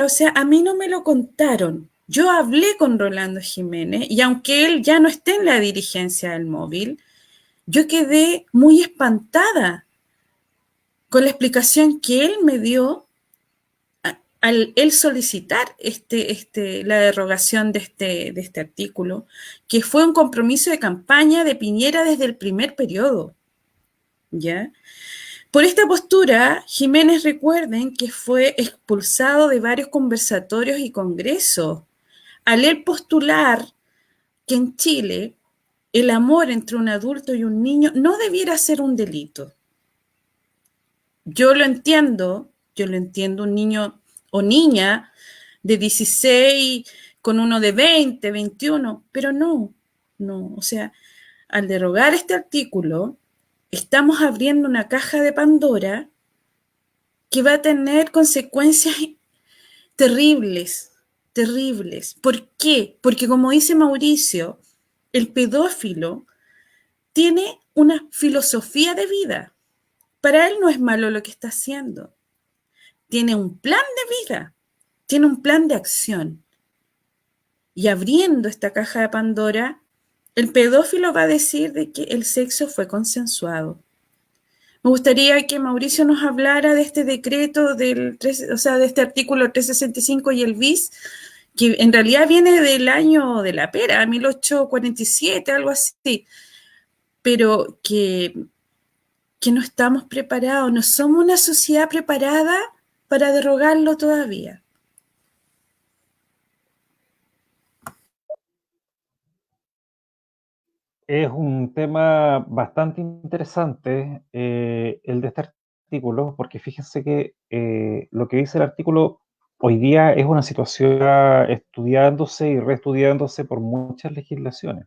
o sea, a mí no me lo contaron. Yo hablé con Rolando Jiménez y aunque él ya no esté en la dirigencia del móvil, yo quedé muy espantada con la explicación que él me dio al él solicitar la derogación de este artículo, que fue un compromiso de campaña de Piñera desde el primer periodo, ¿ya? Por esta postura, Jiménez, recuerden que fue expulsado de varios conversatorios y congresos al él postular que en Chile el amor entre un adulto y un niño no debiera ser un delito. Yo lo entiendo, un niño o niña de 16 con uno de 20, 21, pero no, o sea, al derogar este artículo, estamos abriendo una caja de Pandora que va a tener consecuencias terribles, terribles. ¿Por qué? Porque como dice Mauricio, el pedófilo tiene una filosofía de vida. Para él no es malo lo que está haciendo. Tiene un plan de vida, tiene un plan de acción. Y abriendo esta caja de Pandora, el pedófilo va a decir de que el sexo fue consensuado. Me gustaría que Mauricio nos hablara de este decreto, o sea, de este artículo 365 y el bis, que en realidad viene del año de la pera, 1847, algo así, pero que no estamos preparados, no somos una sociedad preparada para derogarlo todavía. Es un tema bastante interesante el de este artículo, porque fíjense que lo que dice el artículo hoy día es una situación estudiándose y reestudiándose por muchas legislaciones.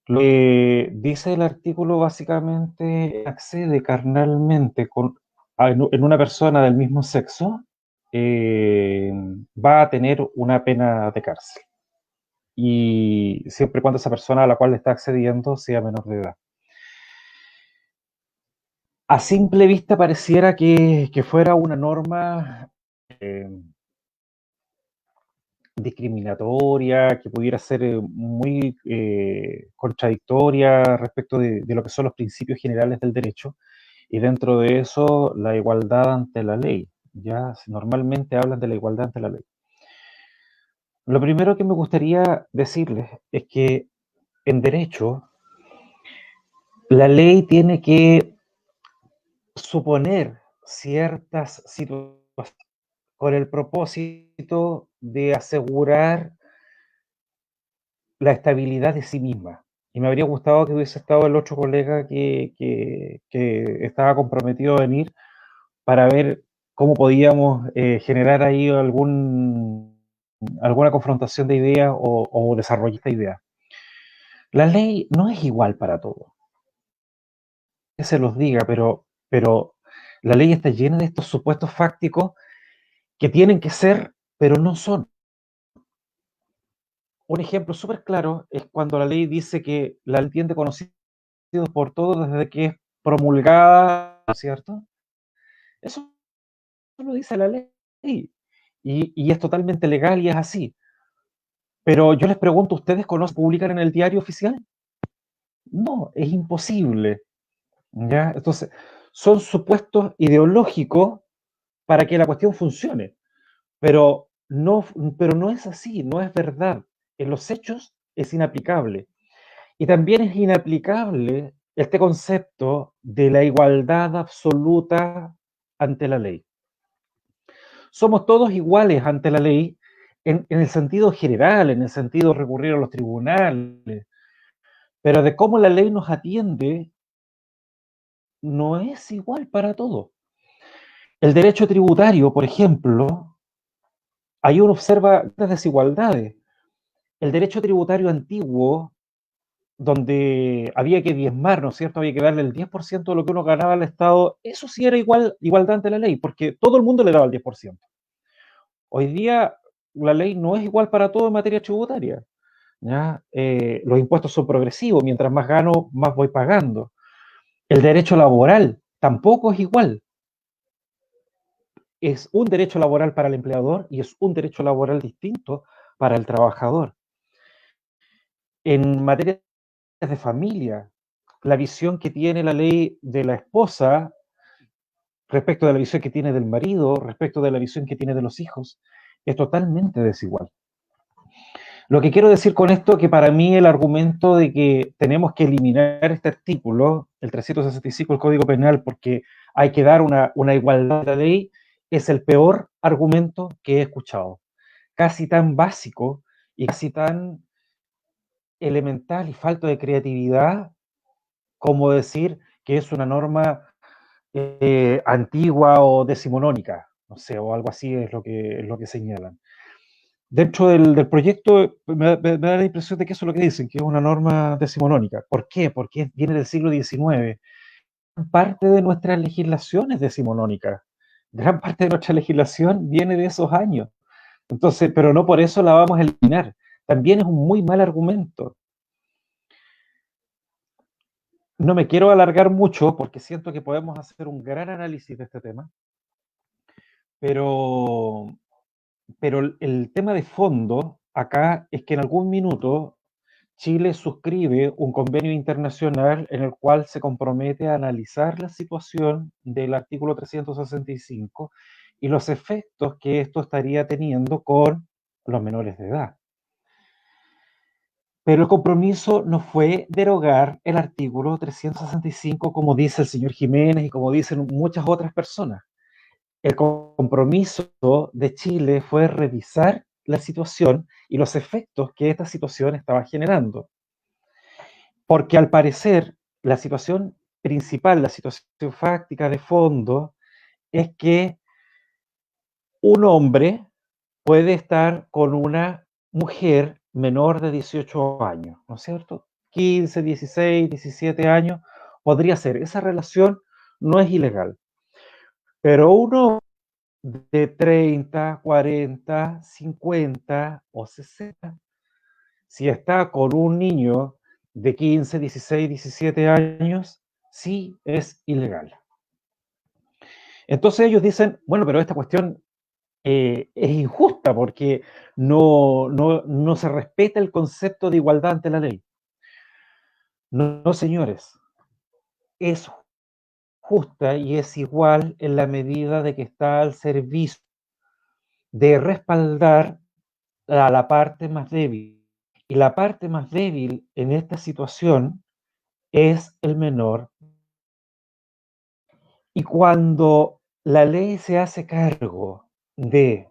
Lo que dice el artículo básicamente accede carnalmente en una persona del mismo sexo, va a tener una pena de cárcel. Y siempre y cuando esa persona a la cual le está accediendo sea menor de edad. A simple vista pareciera que fuera una norma discriminatoria, que pudiera ser muy contradictoria respecto de lo que son los principios generales del derecho, y dentro de eso la igualdad ante la ley. Ya normalmente hablan de la igualdad ante la ley. Lo primero que me gustaría decirles es que en derecho la ley tiene que suponer ciertas situaciones con el propósito de asegurar la estabilidad de sí misma. Y me habría gustado que hubiese estado el otro colega que estaba comprometido a venir para ver cómo podíamos generar ahí alguna confrontación de ideas o desarrollar esta idea. La ley no es igual para todos, que se los diga, pero la ley está llena de estos supuestos fácticos que tienen que ser, pero no son. Un ejemplo súper claro es cuando la ley dice que la ley tiene conocidos por todos desde que es promulgada, ¿cierto? Eso lo dice la ley y es totalmente legal y es así. Pero yo les pregunto, ¿ustedes conocen publicar en el diario oficial? No, es imposible. ¿Ya? Entonces, son supuestos ideológicos para que la cuestión funcione, pero pero no es así, no es verdad. En los hechos es inaplicable. Y también es inaplicable este concepto de la igualdad absoluta ante la ley. Somos todos iguales ante la ley en el sentido general, en el sentido de recurrir a los tribunales, pero de cómo la ley nos atiende no es igual para todos. El derecho tributario, por ejemplo, ahí uno observa las desigualdades. El derecho tributario antiguo, donde había que diezmar, ¿no es cierto? Había que darle el 10% de lo que uno ganaba al Estado, eso sí era igualdad ante la ley, porque todo el mundo le daba el 10%. Hoy día la ley no es igual para todo en materia tributaria. ¿Ya? Los impuestos son progresivos, mientras más gano, más voy pagando. El derecho laboral tampoco es igual. Es un derecho laboral para el empleador y es un derecho laboral distinto para el trabajador. En materia de familia, la visión que tiene la ley de la esposa respecto de la visión que tiene del marido, respecto de la visión que tiene de los hijos, es totalmente desigual. Lo que quiero decir con esto, que para mí el argumento de que tenemos que eliminar este artículo, el 365 del Código Penal, porque hay que dar una igualdad de la ley, es el peor argumento que he escuchado. Casi tan básico y casi tan elemental y falto de creatividad como decir que es una norma antigua o decimonónica, no sé, o algo así es lo que señalan. Dentro del proyecto me da la impresión de que eso es lo que dicen, que es una norma decimonónica. ¿Por qué? Porque viene del siglo XIX. Gran parte de nuestra legislación es decimonónica. Gran parte de nuestra legislación viene de esos años. Entonces, pero no por eso la vamos a eliminar. También es un muy mal argumento. No me quiero alargar mucho porque siento que podemos hacer un gran análisis de este tema, pero el tema de fondo acá es que en algún minuto Chile suscribe un convenio internacional en el cual se compromete a analizar la situación del artículo 365 y los efectos que esto estaría teniendo con los menores de edad. Pero el compromiso no fue derogar el artículo 365 como dice el señor Jiménez y como dicen muchas otras personas. El compromiso de Chile fue revisar la situación y los efectos que esta situación estaba generando. Porque al parecer la situación principal, la situación fáctica de fondo, es que un hombre puede estar con una mujer menor de 18 años, ¿no es cierto? 15, 16, 17 años, podría ser. Esa relación no es ilegal. Pero uno de 30, 40, 50 o 60, si está con un niño de 15, 16, 17 años, sí es ilegal. Entonces ellos dicen, bueno, pero esta cuestión es injusta porque no se respeta el concepto de igualdad ante la ley. No, señores, es justa y es igual en la medida de que está al servicio de respaldar a la parte más débil. Y la parte más débil en esta situación es el menor. Y cuando la ley se hace cargo de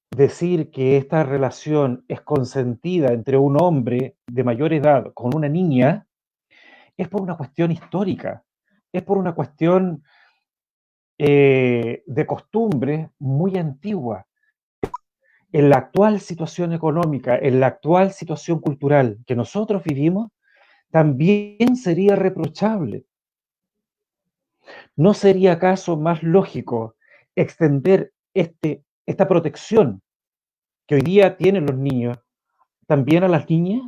decir que esta relación es consentida entre un hombre de mayor edad con una niña, es por una cuestión histórica, es por una cuestión de costumbre muy antigua. En la actual situación económica, en la actual situación cultural que nosotros vivimos, también sería reprochable. ¿No sería acaso más lógico extender esta protección que hoy día tienen los niños también a las niñas?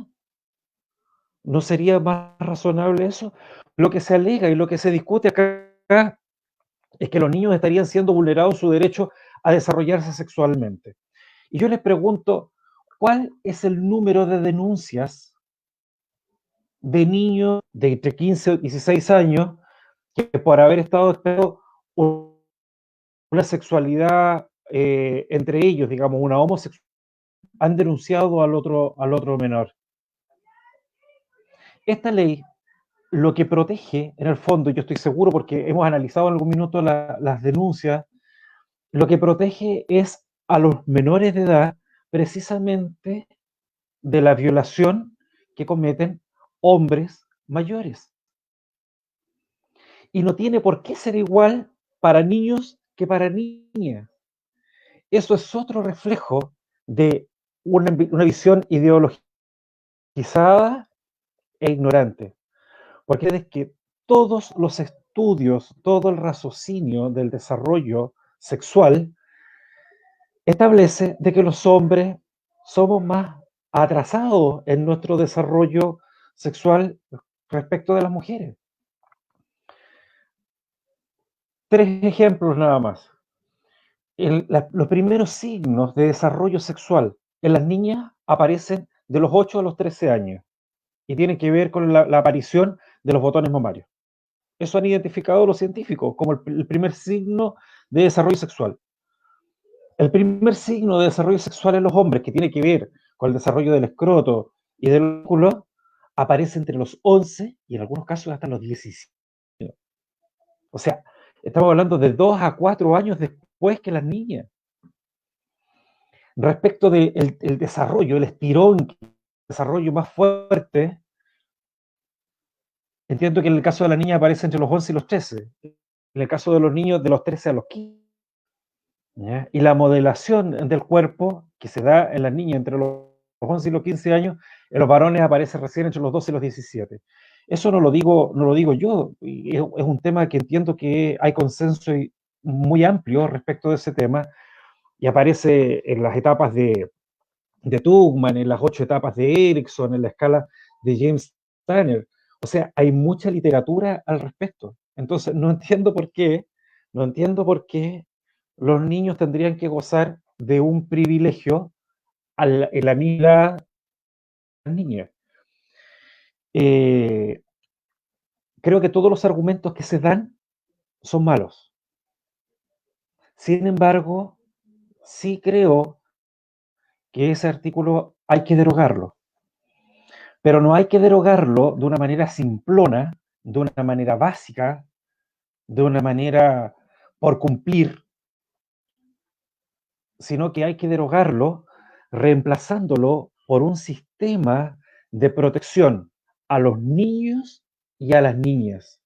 ¿No sería más razonable eso? Lo que se alega y lo que se discute acá es que los niños estarían siendo vulnerados su derecho a desarrollarse sexualmente. Y yo les pregunto, ¿cuál es el número de denuncias de niños de entre 15 y 16 años que por haber estado expuestos una sexualidad entre ellos, digamos, una homosexualidad, han denunciado al otro menor. Esta ley lo que protege, en el fondo, yo estoy seguro porque hemos analizado en algún minuto las denuncias, lo que protege es a los menores de edad precisamente de la violación que cometen hombres mayores. Y no tiene por qué ser igual para niños que para niñas. Eso es otro reflejo de una visión ideologizada e ignorante. Porque es que todos los estudios, todo el raciocinio del desarrollo sexual establece de que los hombres somos más atrasados en nuestro desarrollo sexual respecto de las mujeres. 3 ejemplos nada más. Los primeros signos de desarrollo sexual en las niñas aparecen de los 8 a los 13 años y tienen que ver con la aparición de los botones mamarios. Eso han identificado los científicos como el primer signo de desarrollo sexual. El primer signo de desarrollo sexual en los hombres, que tiene que ver con el desarrollo del escroto y del óvulo, aparece entre los 11 y en algunos casos hasta los 17. O sea, estamos hablando de 2 a 4 años después que las niñas. Respecto del desarrollo, el estirón, el desarrollo más fuerte, entiendo que en el caso de la niña aparece entre los 11 y los 13. En el caso de los niños, de los 13 a los 15. ¿Ya? Y la modelación del cuerpo que se da en las niñas entre los 11 y los 15 años, en los varones aparece recién entre los 12 y los 17. Eso no lo digo yo, y es un tema que entiendo que hay consenso muy amplio respecto de ese tema, y aparece en las etapas de Tugman, en las 8 etapas de Erickson, en la escala de James Tanner. O sea, hay mucha literatura al respecto. Entonces, no entiendo por qué los niños tendrían que gozar de un privilegio en la misma edad de las niñas. Creo que todos los argumentos que se dan son malos. Sin embargo, sí creo que ese artículo hay que derogarlo. Pero no hay que derogarlo de una manera simplona, de una manera básica, de una manera por cumplir, sino que hay que derogarlo reemplazándolo por un sistema de protección a los niños y a las niñas.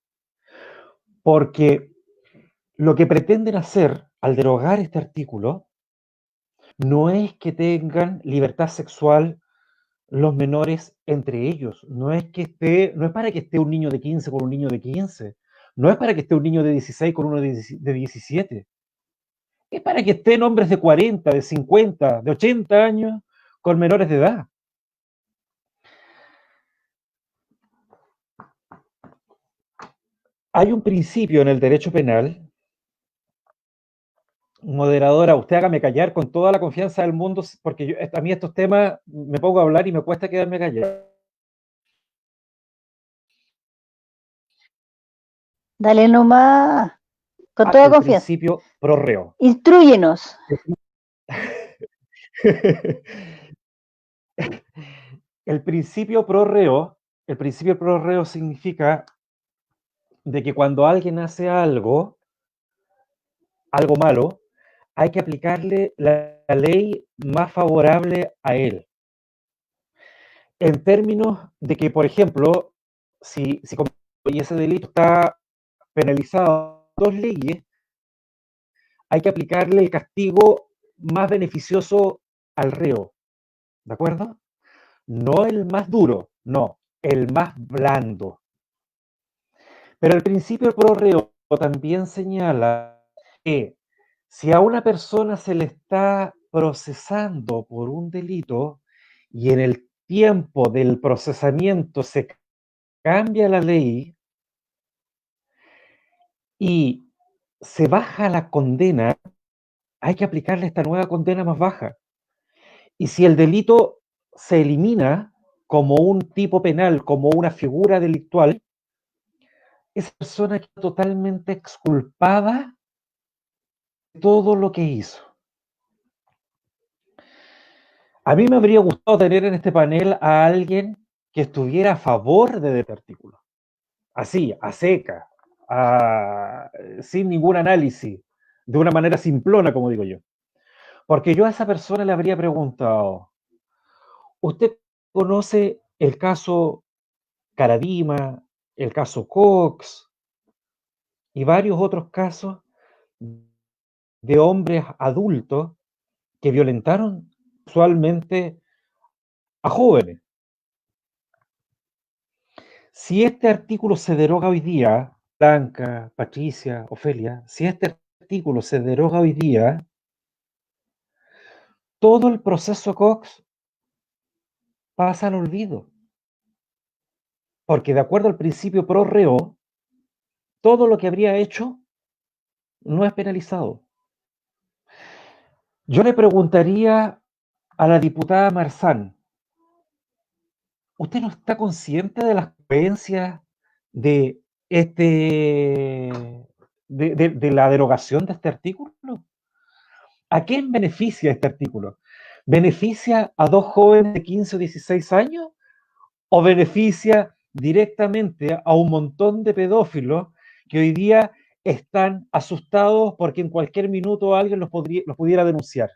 Porque lo que pretenden hacer al derogar este artículo no es que tengan libertad sexual los menores entre ellos. No es para que esté un niño de 15 con un niño de 15. No es para que esté un niño de 16 con uno de 17. Es para que estén hombres de 40, de 50, de 80 años con menores de edad. Hay un principio en el derecho penal, moderadora, usted hágame callar con toda la confianza del mundo, porque a mí estos temas me pongo a hablar y me cuesta quedarme callado. Dale nomás, con toda El confianza. principio pro reo. Instrúyenos. El principio pro reo significa de que cuando alguien hace algo malo, hay que aplicarle la ley más favorable a él. En términos de que, por ejemplo, si ese delito está penalizado en 2 leyes, hay que aplicarle el castigo más beneficioso al reo, ¿de acuerdo? No el más duro, no, el más blando. Pero el principio pro reo también señala que si a una persona se le está procesando por un delito y en el tiempo del procesamiento se cambia la ley y se baja la condena, hay que aplicarle esta nueva condena más baja. Y si el delito se elimina como un tipo penal, como una figura delictual, esa persona queda totalmente exculpada de todo lo que hizo. A mí me habría gustado tener en este panel a alguien que estuviera a favor de este artículo. Así, a seca, sin ningún análisis, de una manera simplona, como digo yo. Porque yo a esa persona le habría preguntado, ¿usted conoce el caso Caradima, el caso Cox y varios otros casos de hombres adultos que violentaron sexualmente a jóvenes? Si este artículo se deroga hoy día, Blanca, Patricia, Ofelia, si este artículo se deroga hoy día, todo el proceso Cox pasa al olvido. Porque de acuerdo al principio pro reo, todo lo que habría hecho no es penalizado. Yo le preguntaría a la diputada Marzán, ¿usted no está consciente de las consecuencias de de la derogación de este artículo? ¿A quién beneficia este artículo? ¿Beneficia a dos jóvenes de 15 o 16 años? ¿O beneficia directamente a un montón de pedófilos que hoy día están asustados porque en cualquier minuto alguien los pudiera denunciar?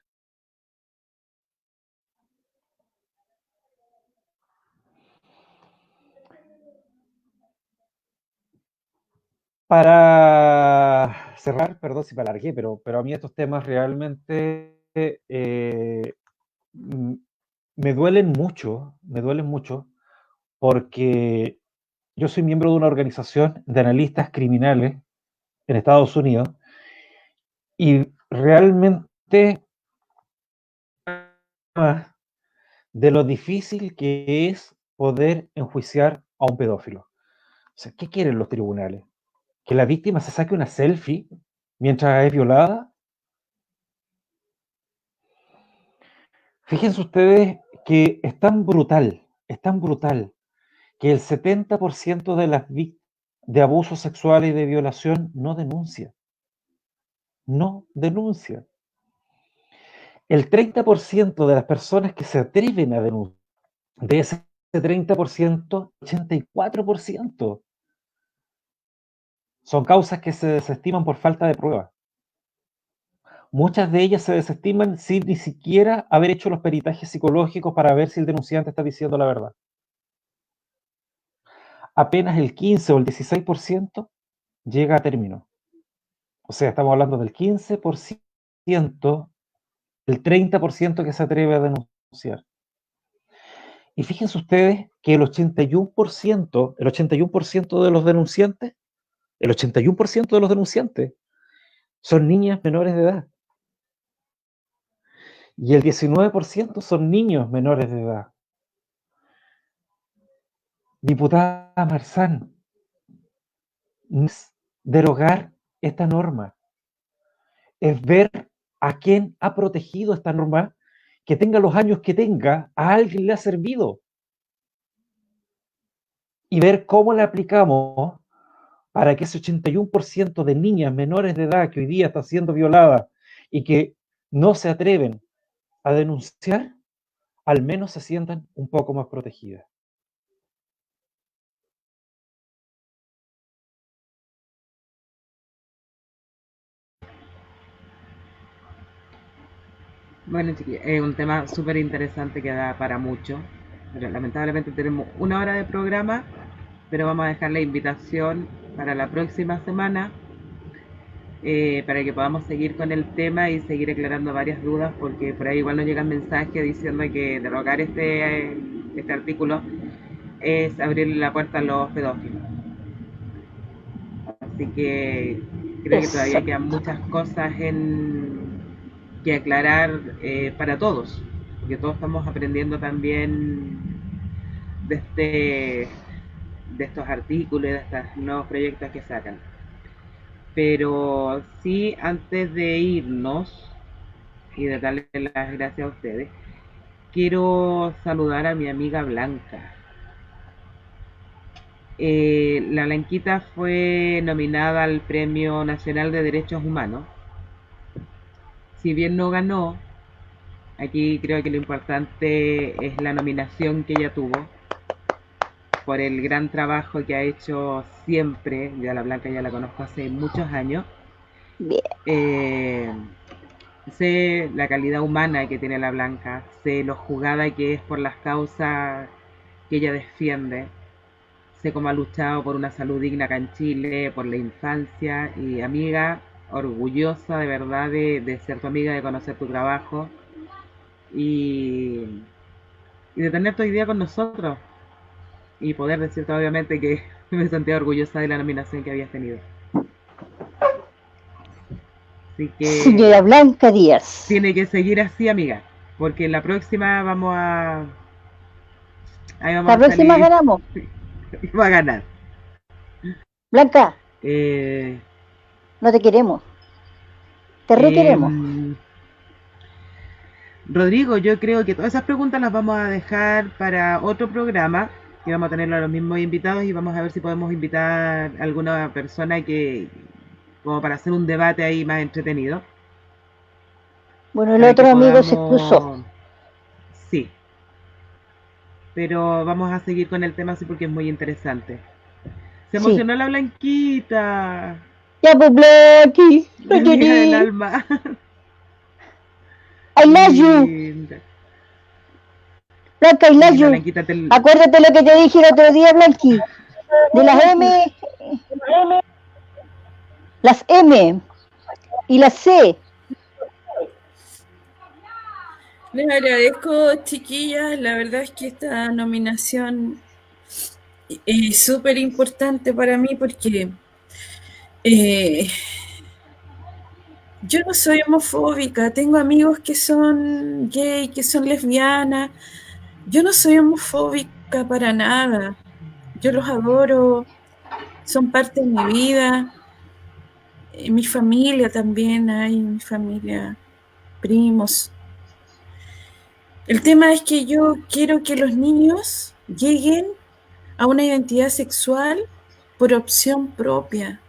Para cerrar, perdón si me alargué, pero a mí estos temas realmente me duelen mucho, porque yo soy miembro de una organización de analistas criminales en Estados Unidos y realmente de lo difícil que es poder enjuiciar a un pedófilo. O sea, ¿qué quieren los tribunales? ¿Que la víctima se saque una selfie mientras es violada? Fíjense ustedes que es tan brutal, que el 70% de las víctimas de abusos sexuales y de violación no denuncia. No denuncia. El 30% de las personas que se atreven a denunciar, de ese 30%, 84% son causas que se desestiman por falta de prueba. Muchas de ellas se desestiman sin ni siquiera haber hecho los peritajes psicológicos para ver si el denunciante está diciendo la verdad. Apenas el 15 o el 16% llega a término. O sea, estamos hablando del 15%, el 30% que se atreve a denunciar. Y fíjense ustedes que el 81% de los denunciantes, el 81% de los denunciantes son niñas menores de edad. Y el 19% son niños menores de edad. Diputada Marzán, no es derogar esta norma, es ver a quién ha protegido esta norma, que tenga los años que tenga, a alguien le ha servido. Y ver cómo la aplicamos para que ese 81% de niñas menores de edad que hoy día están siendo violadas y que no se atreven a denunciar, al menos se sientan un poco más protegidas. Bueno, chiquillos, es un tema súper interesante que da para mucho. Pero lamentablemente tenemos 1 hora de programa, pero vamos a dejar la invitación para la próxima semana para que podamos seguir con el tema y seguir aclarando varias dudas, porque por ahí igual nos llegan mensajes diciendo que derogar este artículo es abrirle la puerta a los pedófilos. Así que creo que todavía quedan muchas cosas que aclarar para todos, porque todos estamos aprendiendo también de estos artículos y de estos nuevos proyectos que sacan. Pero sí, antes de irnos y de darle las gracias a ustedes, quiero saludar a mi amiga Blanca. La Blanquita fue nominada al Premio Nacional de Derechos Humanos. Si bien no ganó, aquí creo que lo importante es la nominación que ella tuvo por el gran trabajo que ha hecho siempre. Yo a la Blanca ya la conozco hace muchos años. Bien. Sé la calidad humana que tiene la Blanca, sé lo jugada que es por las causas que ella defiende, sé cómo ha luchado por una salud digna acá en Chile, por la infancia, y amiga, orgullosa de verdad de ser tu amiga, de conocer tu trabajo y, y de tenerte hoy día con nosotros y poder decirte obviamente que me sentía orgullosa de la nominación que habías tenido. Así que Señora Blanca Díaz. tiene que seguir así, amiga, porque la próxima vamos a... Ahí vamos La a próxima salir ganamos. y va a ganar. Blanca, Eh, no te queremos. Te requeremos. Rodrigo, yo creo que todas esas preguntas las vamos a dejar para otro programa, que vamos a tener a los mismos invitados y vamos a ver si podemos invitar a alguna persona que, como para hacer un debate ahí más entretenido. Bueno, el Para que otro amigo se excusó. podamos... Sí, pero vamos a seguir con el tema así porque es muy interesante. Se Sí. emocionó la Blanquita. Ya, pues, Blanqui, Mi lo amiga del querí. alma. I love you. Linda. Blanca, I love Linda you. Blanquita, Acuérdate lo que te dije el otro día, Blanqui. De las M y las C. Les agradezco, chiquillas. La verdad es que esta nominación es súper importante para mí porque yo no soy homofóbica. Tengo amigos que son gay, que son lesbianas. Yo no soy homofóbica para nada. Yo los adoro. Son parte de mi vida. Mi familia también hay, mi familia, primos. El tema es que yo quiero que los niños lleguen a una identidad sexual por opción propia.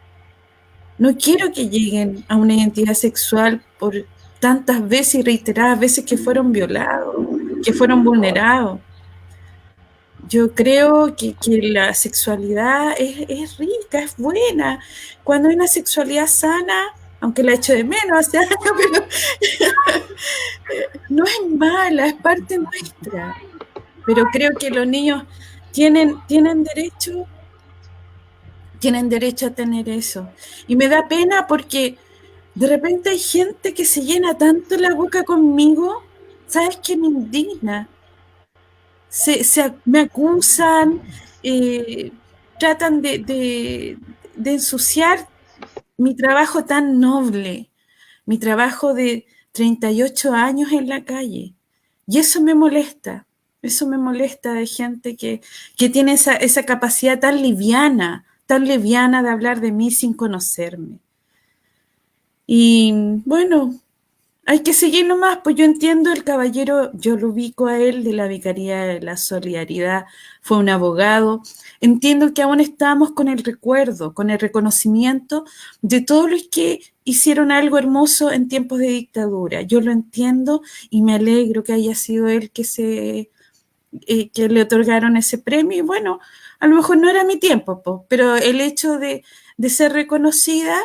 No quiero que lleguen a una identidad sexual por tantas veces y reiteradas veces que fueron violados, que fueron vulnerados. Yo creo que la sexualidad es rica, es buena. Cuando hay una sexualidad sana, aunque la echo de menos hace años, pero no es mala, es parte nuestra. Pero creo que los niños tienen derecho a tener eso. Y me da pena porque de repente hay gente que se llena tanto la boca conmigo, ¿sabes qué? Me indigna. Me acusan, tratan de ensuciar mi trabajo tan noble, mi trabajo de 38 años en la calle. Y eso me molesta de gente que tiene esa capacidad tan liviana de hablar de mí sin conocerme. Y bueno, hay que seguir nomás, pues yo entiendo el caballero, yo lo ubico a él de la Vicaría de la Solidaridad, fue un abogado, entiendo que aún estamos con el recuerdo, con el reconocimiento de todos los que hicieron algo hermoso en tiempos de dictadura, yo lo entiendo y me alegro que haya sido él que le otorgaron ese premio y bueno, a lo mejor no era mi tiempo, pues, pero el hecho de ser reconocida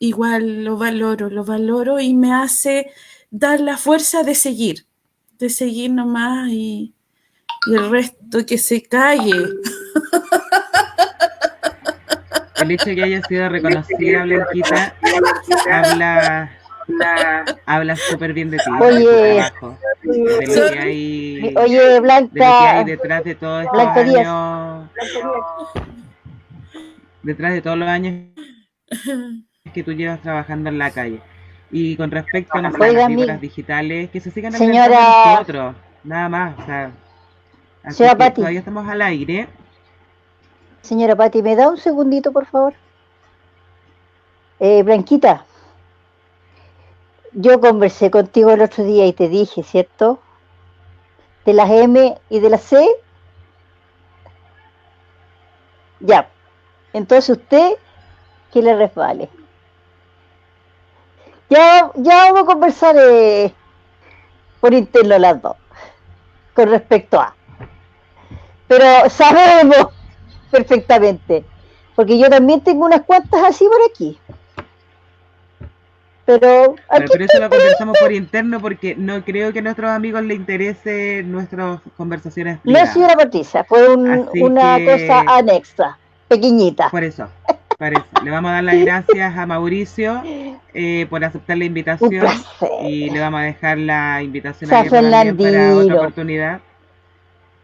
igual lo valoro y me hace dar la fuerza de seguir nomás y el resto que se calle. El hecho de que haya sido reconocida, Blanquita, habla súper bien de ti, de tu trabajo, de lo que hay, Oye, Blanca, de lo que hay detrás de todos estos Blanca Díaz. años, detrás de todos los años que tú llevas trabajando en la calle. Y con respecto a las figuras digitales, que se sigan alimentando de nosotros, nada más. O sea, así que Pati, todavía estamos al aire. Señora Pati, ¿me da un segundito, por favor? Blanquita, yo conversé contigo el otro día y te dije, ¿cierto? De las M y de las C, Ya. Entonces usted, que le resbale. Ya vamos a conversar por interno las dos, con respecto a. Pero sabemos perfectamente, porque yo también tengo unas cuantas así por aquí. Pero aquí Pero eso lo conversamos por interno porque no creo que a nuestros amigos les interese nuestras conversaciones no, privadas. señora Patricia, fue Así una que, cosa anexa, pequeñita. por eso, le vamos a dar las gracias a Mauricio por aceptar la Un invitación placer. y le vamos a dejar la invitación San abierta también para otra Fernandino. oportunidad.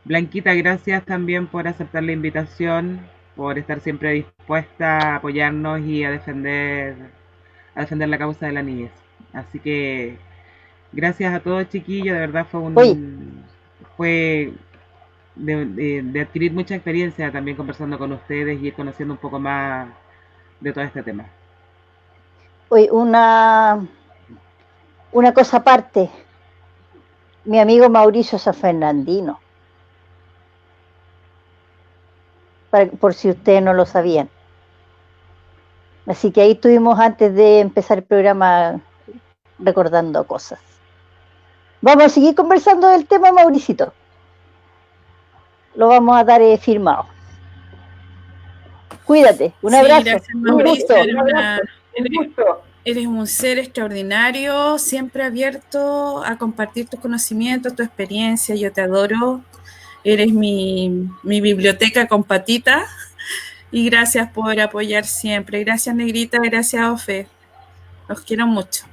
Blanquita, gracias también por aceptar la invitación, por estar siempre dispuesta a apoyarnos y a defender la causa de la niñez. Así que gracias a todos, chiquillos, de verdad Oye, fue de adquirir mucha experiencia también conversando con ustedes y ir conociendo un poco más de todo este tema. oye, una cosa aparte. Mi amigo Mauricio San Fernandino, por si ustedes no lo sabían. Así que ahí estuvimos antes de empezar el programa recordando cosas. Vamos a seguir conversando del tema, Mauricito. Lo vamos a dar firmado. Cuídate, un Sí, abrazo. gracias, Un Mauricio. gusto. Eres un ser extraordinario, siempre abierto a compartir tus conocimientos, tu experiencia. Yo te adoro. Eres mi biblioteca con patita. Y gracias por apoyar siempre. Gracias, Negrita. Gracias, Ofe. Los quiero mucho.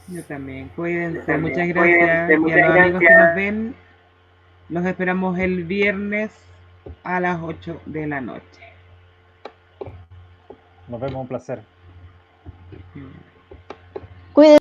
Yo también, cuídense, muchas gracias. Y a los amigos que nos ven, los esperamos el viernes a las 8 de la noche. Nos vemos, un placer. Cuídense.